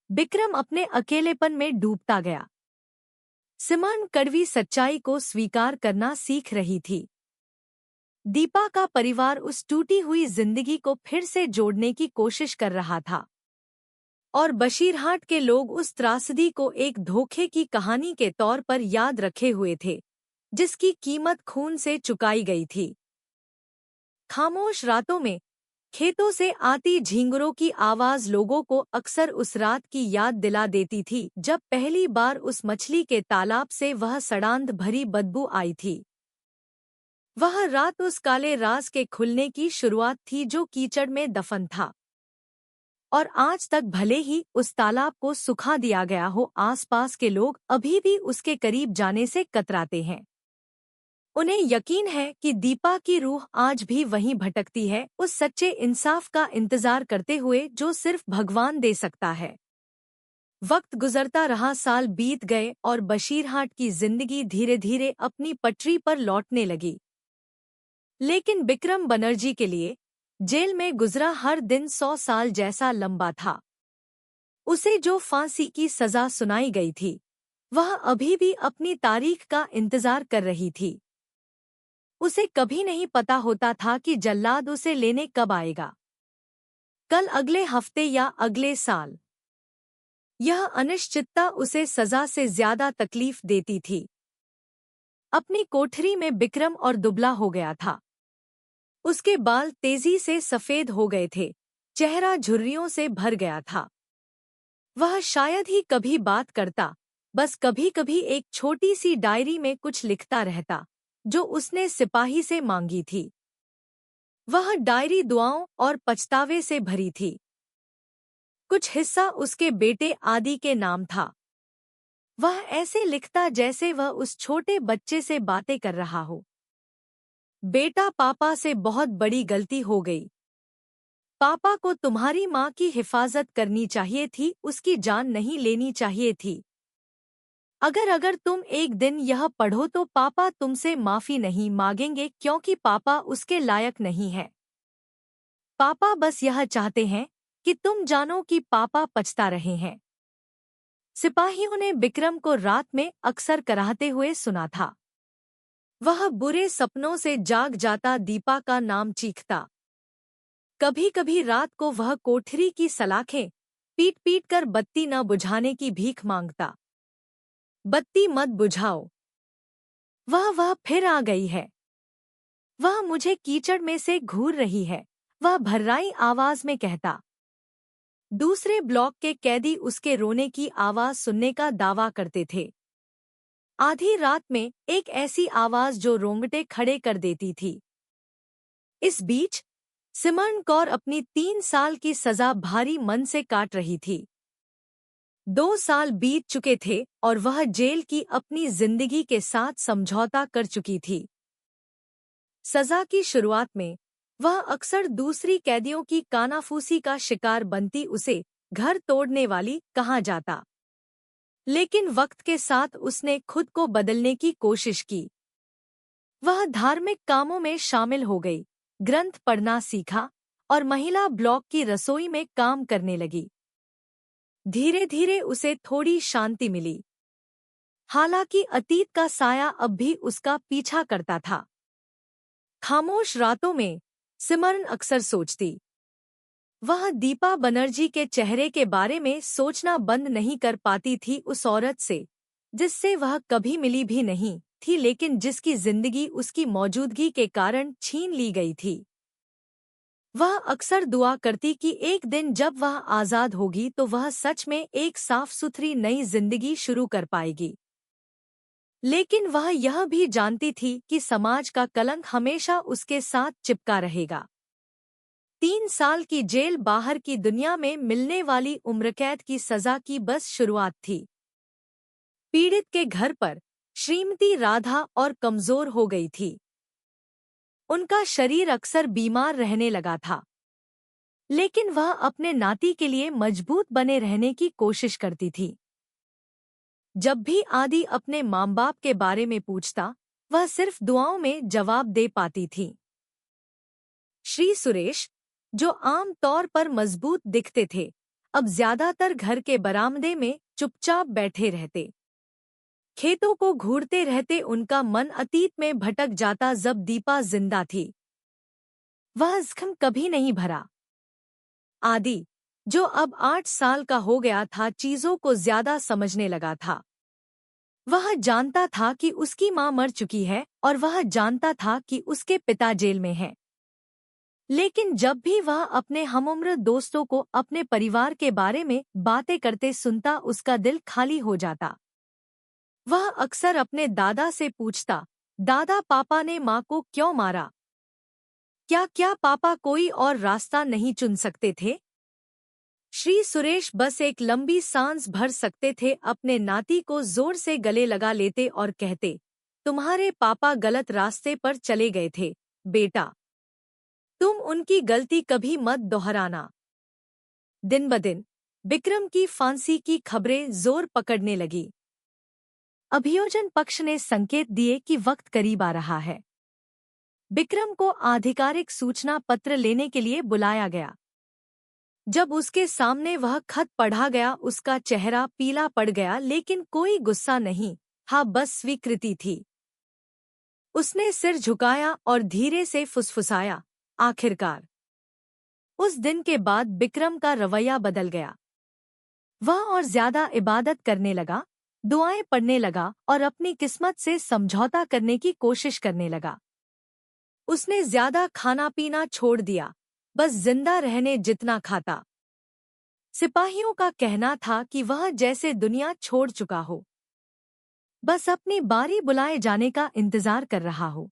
विक्रम अपने अकेलेपन में डूबता गया। सिमरन कड़वी सच्चाई को स्वीकार करना सीख रही थी। दीपा का परिवार उस टूटी हुई जिंदगी को फिर से जोड़ने की कोशिश कर रहा था, और बशीरहाट के लोग उस त्रासदी को एक धोखे की कहानी के तौर पर याद रखे हुए थे, जिसकी कीमत खून से चुकाई गई थी। खामोश रातों में खेतों से आती झींगुरों की आवाज लोगों को अक्सर उस रात की याद दिला देती थी जब पहली बार उस मछली के तालाब से वह सड़ांध भरी बदबू आई थी। वह रात उस काले राज के खुलने की शुरुआत थी जो कीचड़ में दफन था, और आज तक भले ही उस तालाब को सुखा दिया गया हो, आसपास के लोग अभी भी उसके करीब जाने से कतराते हैं। उन्हें यकीन है कि दीपा की रूह आज भी वहीं भटकती है, उस सच्चे इंसाफ का इंतजार करते हुए जो सिर्फ भगवान दे सकता है। वक्त गुजरता रहा, साल बीत गए और बशीरहाट की जिंदगी धीरे धीरे अपनी पटरी पर लौटने लगी। लेकिन विक्रम बनर्जी के लिए जेल में गुजरा हर दिन 100 साल जैसा लंबा था। उसे जो फांसी की सजा सुनाई गई थी, वह अभी भी अपनी तारीख का इंतजार कर रही थी। उसे कभी नहीं पता होता था कि जल्लाद उसे लेने कब आएगा, कल, अगले हफ्ते या अगले साल। यह अनिश्चितता उसे सजा से ज्यादा तकलीफ देती थी। अपनी कोठरी में विक्रम और दुबला हो गया था। उसके बाल तेजी से सफेद हो गए थे, चेहरा झुर्रियों से भर गया था। वह शायद ही कभी बात करता, बस कभी कभी एक छोटी सी डायरी में कुछ लिखता रहता जो उसने सिपाही से मांगी थी। वह डायरी दुआओं और पछतावे से भरी थी। कुछ हिस्सा उसके बेटे आदि के नाम था। वह ऐसे लिखता जैसे वह उस छोटे बच्चे से बातें कर रहा हो। बेटा, पापा से बहुत बड़ी गलती हो गई। पापा को तुम्हारी माँ की हिफाजत करनी चाहिए थी, उसकी जान नहीं लेनी चाहिए थी। अगर तुम एक दिन यह पढ़ो तो पापा तुमसे माफी नहीं मांगेंगे, क्योंकि पापा उसके लायक नहीं है। पापा बस यह चाहते हैं कि तुम जानो कि पापा पछता रहे हैं। सिपाहियों ने विक्रम को रात में अक्सर कराहते हुए सुना था। वह बुरे सपनों से जाग जाता, दीपा का नाम चीखता। कभी कभी रात को वह कोठरी की सलाखें पीट पीट कर बत्ती न बुझाने की भीख मांगता। बत्ती मत बुझाओ, वह फिर आ गई है। वह मुझे कीचड़ में से घूर रही है, वह भर्राई आवाज में कहता। दूसरे ब्लॉक के कैदी उसके रोने की आवाज सुनने का दावा करते थे। आधी रात में एक ऐसी आवाज जो रोंगटे खड़े कर देती थी। इस बीच सिमरन कौर अपनी 3 साल की सजा भारी मन से काट रही थी। 2 साल बीत चुके थे और वह जेल की अपनी जिंदगी के साथ समझौता कर चुकी थी। सजा की शुरुआत में वह अक्सर दूसरी कैदियों की कानाफूसी का शिकार बनती, उसे घर तोड़ने वाली कहा जाता। लेकिन वक्त के साथ उसने खुद को बदलने की कोशिश की। वह धार्मिक कामों में शामिल हो गई, ग्रंथ पढ़ना सीखा और महिला ब्लॉक की रसोई में काम करने लगी। धीरे धीरे उसे थोड़ी शांति मिली। हालांकि अतीत का साया अब भी उसका पीछा करता था। खामोश रातों में सिमरन अक्सर सोचती, वह दीपा बनर्जी के चेहरे के बारे में सोचना बंद नहीं कर पाती थी, उस औरत से जिससे वह कभी मिली भी नहीं थी लेकिन जिसकी जिंदगी उसकी मौजूदगी के कारण छीन ली गई थी। वह अक्सर दुआ करती कि एक दिन जब वह आज़ाद होगी तो वह सच में एक साफ सुथरी नई जिंदगी शुरू कर पाएगी। लेकिन वह यह भी जानती थी कि समाज का कलंक हमेशा उसके साथ चिपका रहेगा। 3 साल की जेल बाहर की दुनिया में मिलने वाली उम्रकैद की सजा की बस शुरुआत थी। पीड़ित के घर पर श्रीमती राधा और कमजोर हो गई थी। उनका शरीर अक्सर बीमार रहने लगा था, लेकिन वह अपने नाती के लिए मजबूत बने रहने की कोशिश करती थी। जब भी आदि अपने माँ बाप के बारे में पूछता, वह सिर्फ दुआओं में जवाब दे पाती थी। श्री सुरेश, जो आम तौर पर मजबूत दिखते थे, अब ज्यादातर घर के बरामदे में चुपचाप बैठे रहते, खेतों को घूरते रहते। उनका मन अतीत में भटक जाता जब दीपा जिंदा थी। वह जख्म कभी नहीं भरा। आदि, जो अब 8 साल का हो गया था, चीजों को ज्यादा समझने लगा था। वह जानता था कि उसकी मां मर चुकी है और वह जानता था कि उसके पिता जेल में हैं। लेकिन जब भी वह अपने हमउम्र दोस्तों को अपने परिवार के बारे में बातें करते सुनता, उसका दिल खाली हो जाता। वह अक्सर अपने दादा से पूछता, दादा, पापा ने माँ को क्यों मारा? क्या पापा कोई और रास्ता नहीं चुन सकते थे? श्री सुरेश बस एक लंबी सांस भर सकते थे, अपने नाती को जोर से गले लगा लेते और कहते, तुम्हारे पापा गलत रास्ते पर चले गए थे बेटा, तुम उनकी गलती कभी मत दोहराना। दिन ब दिन विक्रम की फांसी की खबरें जोर पकड़ने लगी। अभियोजन पक्ष ने संकेत दिए कि वक्त करीब आ रहा है। विक्रम को आधिकारिक सूचना पत्र लेने के लिए बुलाया गया। जब उसके सामने वह खत पढ़ा गया, उसका चेहरा पीला पड़ गया, लेकिन कोई गुस्सा नहीं, हाँ बस स्वीकृति थी। उसने सिर झुकाया और धीरे से फुसफुसाया, आखिरकार। उस दिन के बाद विक्रम का रवैया बदल गया। वह और ज्यादा इबादत करने लगा, दुआएं पढ़ने लगा और अपनी किस्मत से समझौता करने की कोशिश करने लगा। उसने ज्यादा खाना पीना छोड़ दिया, बस जिंदा रहने जितना खाता। सिपाहियों का कहना था कि वह जैसे दुनिया छोड़ चुका हो, बस अपनी बारी बुलाए जाने का इंतजार कर रहा हो।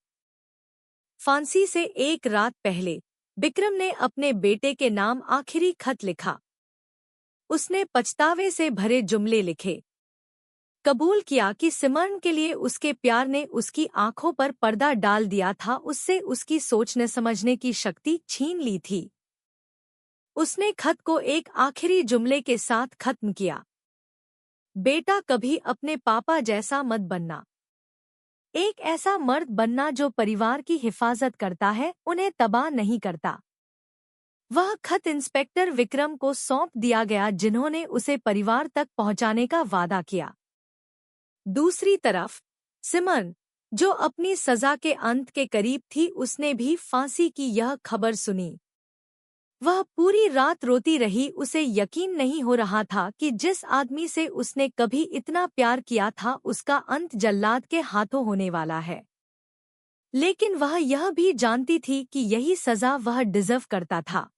फांसी से एक रात पहले विक्रम ने अपने बेटे के नाम आखिरी खत लिखा। उसने पछतावे से भरे जुमले लिखे, कबूल किया कि सिमरन के लिए उसके प्यार ने उसकी आंखों पर पर्दा डाल दिया था, उससे उसकी सोचने समझने की शक्ति छीन ली थी। उसने खत को एक आखिरी जुमले के साथ खत्म किया, बेटा, कभी अपने पापा जैसा मत बनना। एक ऐसा मर्द बनना जो परिवार की हिफाजत करता है, उन्हें तबाह नहीं करता। वह खत इंस्पेक्टर विक्रम को सौंप दिया गया, जिन्होंने उसे परिवार तक पहुंचाने का वादा किया। दूसरी तरफ सिमरन, जो अपनी सजा के अंत के करीब थी, उसने भी फांसी की यह खबर सुनी। वह पूरी रात रोती रही। उसे यकीन नहीं हो रहा था कि जिस आदमी से उसने कभी इतना प्यार किया था, उसका अंत जल्लाद के हाथों होने वाला है। लेकिन वह यह भी जानती थी कि यही सजा वह डिजर्व करता था।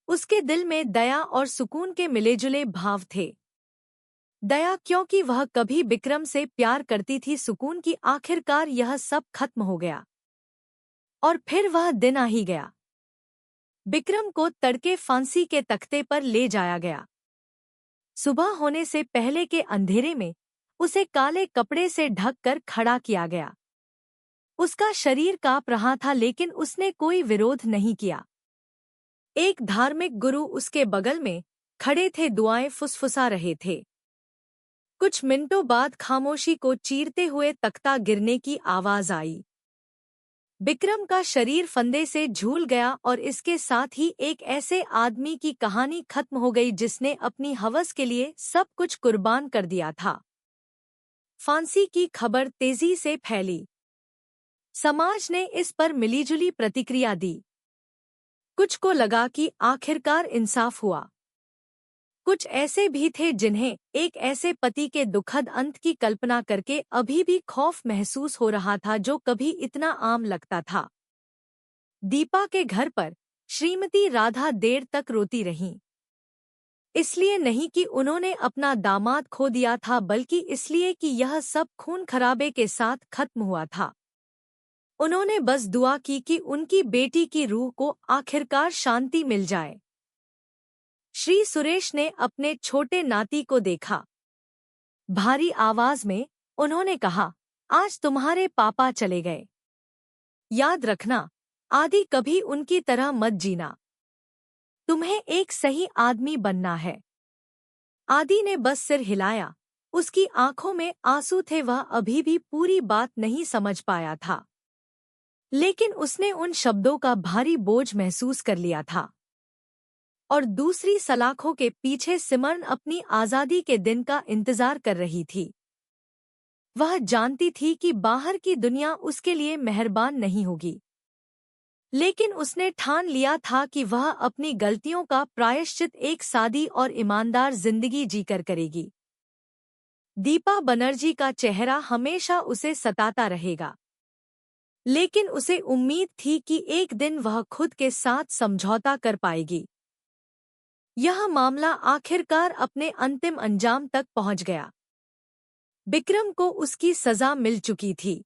उसके दिल में दया और सुकून के मिलेजुले भाव थे। दया क्योंकि वह कभी विक्रम से प्यार करती थी, सुकून की आखिरकार यह सब खत्म हो गया। और फिर वह दिन आ ही गया। विक्रम को तड़के फांसी के तख्ते पर ले जाया गया। सुबह होने से पहले के अंधेरे में उसे काले कपड़े से ढककर खड़ा किया गया। उसका शरीर कांप रहा था, लेकिन उसने कोई विरोध नहीं किया। एक धार्मिक गुरु उसके बगल में खड़े थे, दुआएं फुसफुसा रहे थे। कुछ मिनटों बाद खामोशी को चीरते हुए तख्ता गिरने की आवाज आई। विक्रम का शरीर फंदे से झूल गया और इसके साथ ही एक ऐसे आदमी की कहानी खत्म हो गई जिसने अपनी हवस के लिए सब कुछ कुर्बान कर दिया था। फांसी की खबर तेजी से फैली। समाज ने इस पर मिलीजुली प्रतिक्रिया दी। कुछ को लगा कि आखिरकार इंसाफ हुआ। कुछ ऐसे भी थे जिन्हें एक ऐसे पति के दुखद अंत की कल्पना करके अभी भी खौफ महसूस हो रहा था जो कभी इतना आम लगता था। दीपा के घर पर श्रीमती राधा देर तक रोती रहीं। इसलिए नहीं कि उन्होंने अपना दामाद खो दिया था, बल्कि इसलिए कि यह सब खून खराबे के साथ खत्म हुआ था। उन्होंने बस दुआ की कि उनकी बेटी की रूह को आखिरकार शांति मिल जाए। श्री सुरेश ने अपने छोटे नाती को देखा। भारी आवाज में उन्होंने कहा, आज तुम्हारे पापा चले गए। याद रखना, आदि कभी उनकी तरह मत जीना। तुम्हें एक सही आदमी बनना है। आदि ने बस सिर हिलाया। उसकी आंखों में आंसू थे, वह अभी भी पूरी बात नहीं समझ पाया था, लेकिन उसने उन शब्दों का भारी बोझ महसूस कर लिया था। और दूसरी सलाखों के पीछे सिमरन अपनी आज़ादी के दिन का इंतजार कर रही थी। वह जानती थी कि बाहर की दुनिया उसके लिए मेहरबान नहीं होगी, लेकिन उसने ठान लिया था कि वह अपनी गलतियों का प्रायश्चित एक सादी और ईमानदार जिंदगी जीकर करेगी। दीपा बनर्जी का चेहरा हमेशा उसे सताता रहेगा, लेकिन उसे उम्मीद थी कि एक दिन वह खुद के साथ समझौता कर पाएगी। यह मामला आखिरकार अपने अंतिम अंजाम तक पहुंच गया। बिक्रम को उसकी सजा मिल चुकी थी।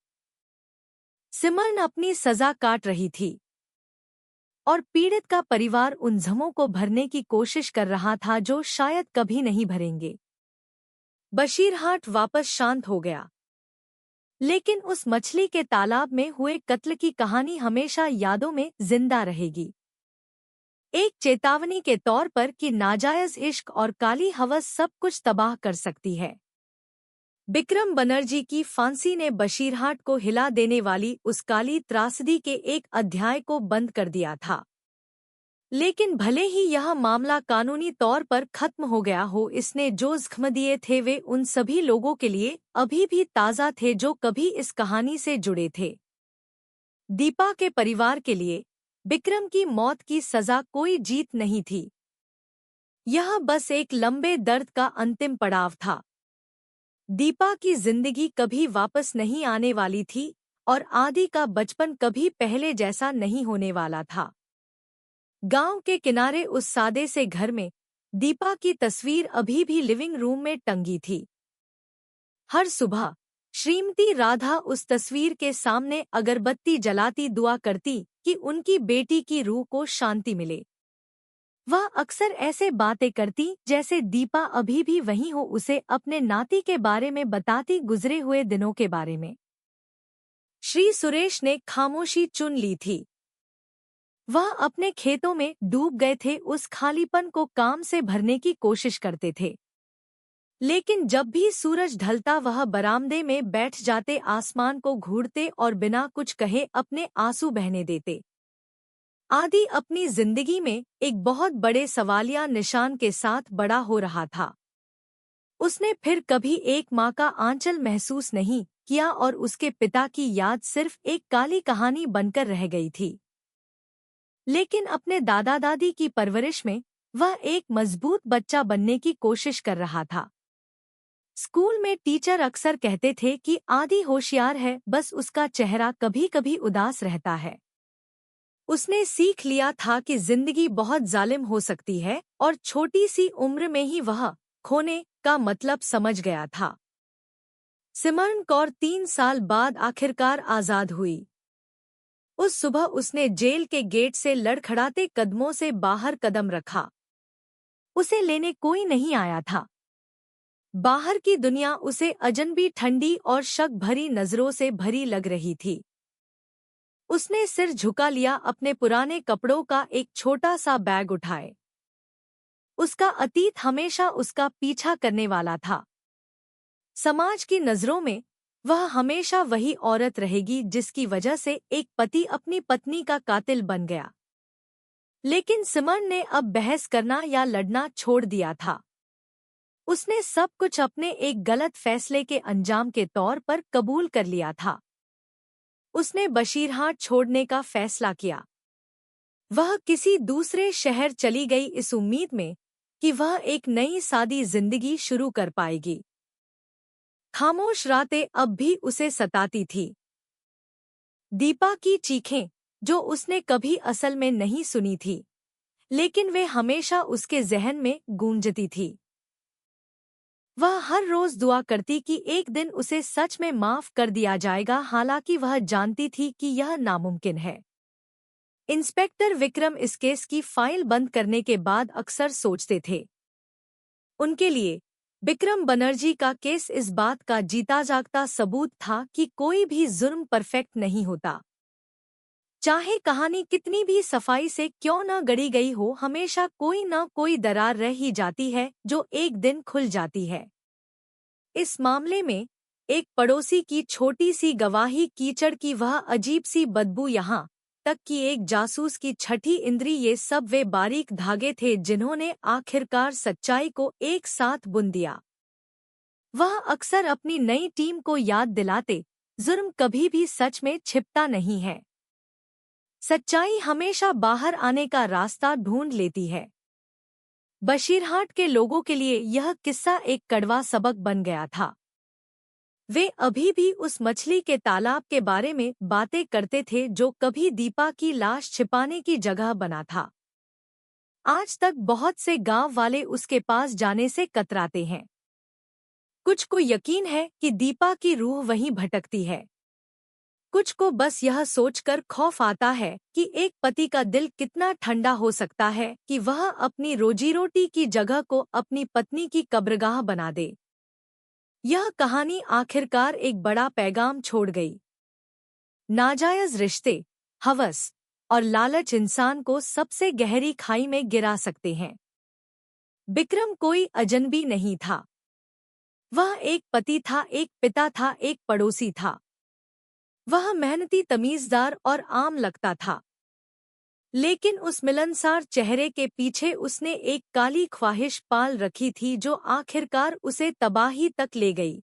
सिमरन अपनी सजा काट रही थी और पीड़ित का परिवार उन जख्मों को भरने की कोशिश कर रहा था जो शायद कभी नहीं भरेंगे। बशीरहाट वापस शांत हो गया, लेकिन उस मछली के तालाब में हुए कत्ल की कहानी हमेशा यादों में जिंदा रहेगी। एक चेतावनी के तौर पर कि नाजायज इश्क और काली हवस सब कुछ तबाह कर सकती है। बिक्रम बनर्जी की फांसी ने बशीरहाट को हिला देने वाली उस काली त्रासदी के एक अध्याय को बंद कर दिया था। लेकिन भले ही यह मामला कानूनी तौर पर खत्म हो गया हो, इसने जो जख्म दिए थे वे उन सभी लोगों के लिए अभी भी ताज़ा थे जो कभी इस कहानी से जुड़े थे। दीपा के परिवार के लिए बिक्रम की मौत की सजा कोई जीत नहीं थी। यह बस एक लंबे दर्द का अंतिम पड़ाव था। दीपा की जिंदगी कभी वापस नहीं आने वाली थी और आदि का बचपन कभी पहले जैसा नहीं होने वाला था। गांव के किनारे उस सादे से घर में दीपा की तस्वीर अभी भी लिविंग रूम में टंगी थी। हर सुबह श्रीमती राधा उस तस्वीर के सामने अगरबत्ती जलाती दुआ करती कि उनकी बेटी की रूह को शांति मिले। वह अक्सर ऐसे बातें करती जैसे दीपा अभी भी वहीं हो, उसे अपने नाती के बारे में बताती, गुजरे हुए दिनों के बारे में। श्री सुरेश ने खामोशी चुन ली थी। वह अपने खेतों में डूब गए थे, उस खालीपन को काम से भरने की कोशिश करते थे। लेकिन जब भी सूरज ढलता वह बरामदे में बैठ जाते, आसमान को घूरते और बिना कुछ कहे अपने आंसू बहने देते। आदि अपनी जिंदगी में एक बहुत बड़े सवालिया निशान के साथ बड़ा हो रहा था। उसने फिर कभी एक माँ का आंचल महसूस नहीं किया और उसके पिता की याद सिर्फ एक काली कहानी बनकर रह गई थी। लेकिन अपने दादा दादी की परवरिश में वह एक मजबूत बच्चा बनने की कोशिश कर रहा था। स्कूल में टीचर अक्सर कहते थे कि आदि होशियार है, बस उसका चेहरा कभी कभी उदास रहता है। उसने सीख लिया था कि जिंदगी बहुत जालिम हो सकती है और छोटी सी उम्र में ही वह खोने का मतलब समझ गया था। सिमरन कौर 3 साल बाद आखिरकार आजाद हुई। उस सुबह उसने जेल के गेट से लड़खड़ाते कदमों से बाहर कदम रखा। उसे लेने कोई नहीं आया था। बाहर की दुनिया उसे अजनबी, ठंडी और शक भरी नजरों से भरी लग रही थी। उसने सिर झुका लिया, अपने पुराने कपड़ों का एक छोटा सा बैग उठाए। उसका अतीत हमेशा उसका पीछा करने वाला था। समाज की नजरों में वह हमेशा वही औरत रहेगी जिसकी वजह से एक पति अपनी पत्नी का कातिल बन गया। लेकिन सिमरन ने अब बहस करना या लड़ना छोड़ दिया था। उसने सब कुछ अपने एक गलत फैसले के अंजाम के तौर पर कबूल कर लिया था। उसने बशीरहाट छोड़ने का फैसला किया। वह किसी दूसरे शहर चली गई इस उम्मीद में कि वह एक नई सादी जिंदगी शुरू कर पाएगी। खामोश रातें अब भी उसे सताती थी। दीपा की चीखें, जो उसने कभी असल में नहीं सुनी थी, लेकिन वे हमेशा उसके जहन में गूंजती थी। वह हर रोज दुआ करती कि एक दिन उसे सच में माफ कर दिया जाएगा, हालांकि वह जानती थी कि यह नामुमकिन है। इंस्पेक्टर विक्रम इस केस की फाइल बंद करने के बाद अक्सर सोचते थे। उनके लिए विक्रम बनर्जी का केस इस बात का जीता जागता सबूत था कि कोई भी जुर्म परफेक्ट नहीं होता। चाहे कहानी कितनी भी सफाई से क्यों न गढ़ी गई हो, हमेशा कोई न कोई दरार रह ही जाती है जो एक दिन खुल जाती है। इस मामले में एक पड़ोसी की छोटी सी गवाही, कीचड़ की वह अजीब सी बदबू, यहाँ तक कि एक जासूस की छठी इंद्री, ये सब वे बारीक धागे थे जिन्होंने आखिरकार सच्चाई को एक साथ बुन दिया। वह अक्सर अपनी नई टीम को याद दिलाते, जुर्म कभी भी सच में छिपता नहीं है। सच्चाई हमेशा बाहर आने का रास्ता ढूंढ लेती है। बशीरहाट के लोगों के लिए यह किस्सा एक कड़वा सबक बन गया था। वे अभी भी उस मछली के तालाब के बारे में बातें करते थे जो कभी दीपा की लाश छिपाने की जगह बना था। आज तक बहुत से गांव वाले उसके पास जाने से कतराते हैं। कुछ को यकीन है कि दीपा की रूह वहीं भटकती है, कुछ को बस यह सोचकर खौफ आता है कि एक पति का दिल कितना ठंडा हो सकता है कि वह अपनी रोजी रोटी की जगह को अपनी पत्नी की कब्रगाह बना दे। यह कहानी आखिरकार एक बड़ा पैगाम छोड़ गई। नाजायज रिश्ते, हवस और लालच इंसान को सबसे गहरी खाई में गिरा सकते हैं। विक्रम कोई अजनबी नहीं था। वह एक पति था, एक पिता था, एक पड़ोसी था। वह मेहनती, तमीजदार और आम लगता था, लेकिन उस मिलनसार चेहरे के पीछे उसने एक काली ख्वाहिश पाल रखी थी जो आखिरकार उसे तबाही तक ले गई।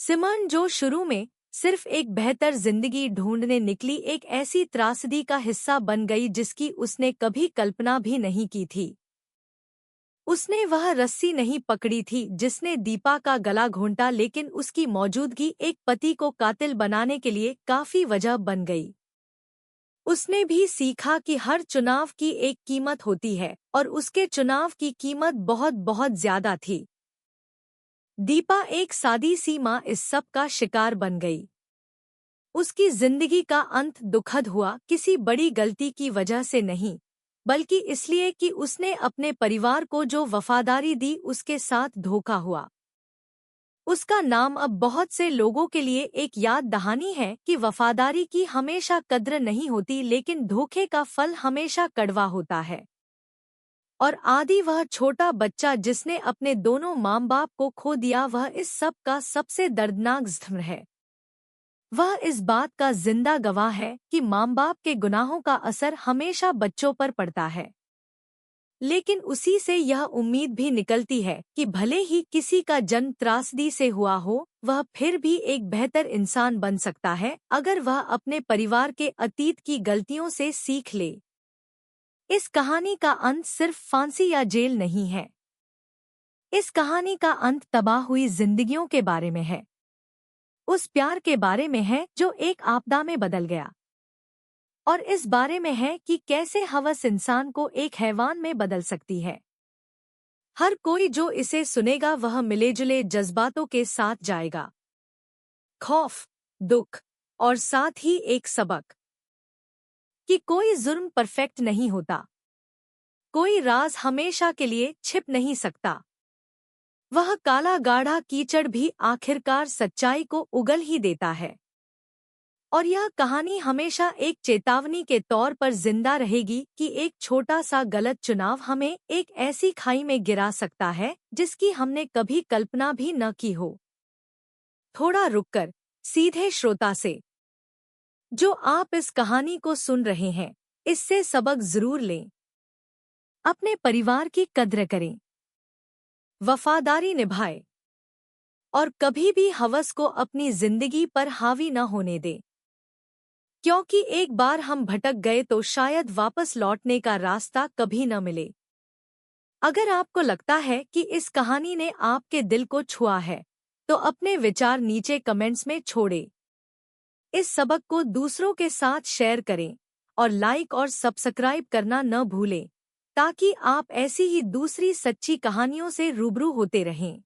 सिमरन, जो शुरू में सिर्फ एक बेहतर जिंदगी ढूंढने निकली, एक ऐसी त्रासदी का हिस्सा बन गई जिसकी उसने कभी कल्पना भी नहीं की थी। उसने वह रस्सी नहीं पकड़ी थी जिसने दीपा का गला घोंटा, लेकिन उसकी मौजूदगी एक पति को कातिल बनाने के लिए काफी वजह बन गई। उसने भी सीखा कि हर चुनाव की एक कीमत होती है और उसके चुनाव की कीमत बहुत बहुत ज्यादा थी। दीपा एक सादी सी माँ इस सब का शिकार बन गई। उसकी जिंदगी का अंत दुखद हुआ, किसी बड़ी गलती की वजह से नहीं, बल्कि इसलिए कि उसने अपने परिवार को जो वफादारी दी उसके साथ धोखा हुआ। उसका नाम अब बहुत से लोगों के लिए एक याद दहानी है कि वफादारी की हमेशा कद्र नहीं होती, लेकिन धोखे का फल हमेशा कड़वा होता है। और आदि, वह छोटा बच्चा जिसने अपने दोनों माँ बाप को खो दिया, वह इस सब का सबसे दर्दनाक ज़ख्म है। वह इस बात का जिंदा गवाह है कि माँ बाप के गुनाहों का असर हमेशा बच्चों पर पड़ता है, लेकिन उसी से यह उम्मीद भी निकलती है कि भले ही किसी का जन्म त्रासदी से हुआ हो, वह फिर भी एक बेहतर इंसान बन सकता है अगर वह अपने परिवार के अतीत की गलतियों से सीख ले। इस कहानी का अंत सिर्फ फांसी या जेल नहीं है। इस कहानी का अंत तबाह हुई जिंदगियों के बारे में है, उस प्यार के बारे में है जो एक आपदा में बदल गया, और इस बारे में है कि कैसे हवस इंसान को एक हैवान में बदल सकती है। हर कोई जो इसे सुनेगा वह मिलेजुले जज्बातों के साथ जाएगा, खौफ, दुख और साथ ही एक सबक कि कोई जुर्म परफेक्ट नहीं होता, कोई राज हमेशा के लिए छिप नहीं सकता। वह काला गाढ़ा कीचड़ भी आखिरकार सच्चाई को उगल ही देता है। और यह कहानी हमेशा एक चेतावनी के तौर पर जिंदा रहेगी कि एक छोटा सा गलत चुनाव हमें एक ऐसी खाई में गिरा सकता है जिसकी हमने कभी कल्पना भी न की हो। थोड़ा रुककर सीधे श्रोता से, जो आप इस कहानी को सुन रहे हैं, इससे सबक जरूर लें। अपने परिवार की कद्र करें, वफादारी निभाएं और कभी भी हवस को अपनी जिंदगी पर हावी न होने दें। क्योंकि एक बार हम भटक गए तो शायद वापस लौटने का रास्ता कभी न मिले। अगर आपको लगता है कि इस कहानी ने आपके दिल को छुआ है, तो अपने विचार नीचे कमेंट्स में छोड़ें। इस सबक को दूसरों के साथ शेयर करें और लाइक और सब्सक्राइब करना न भूलें, ताकि आप ऐसी ही दूसरी सच्ची कहानियों से रूबरू होते रहें।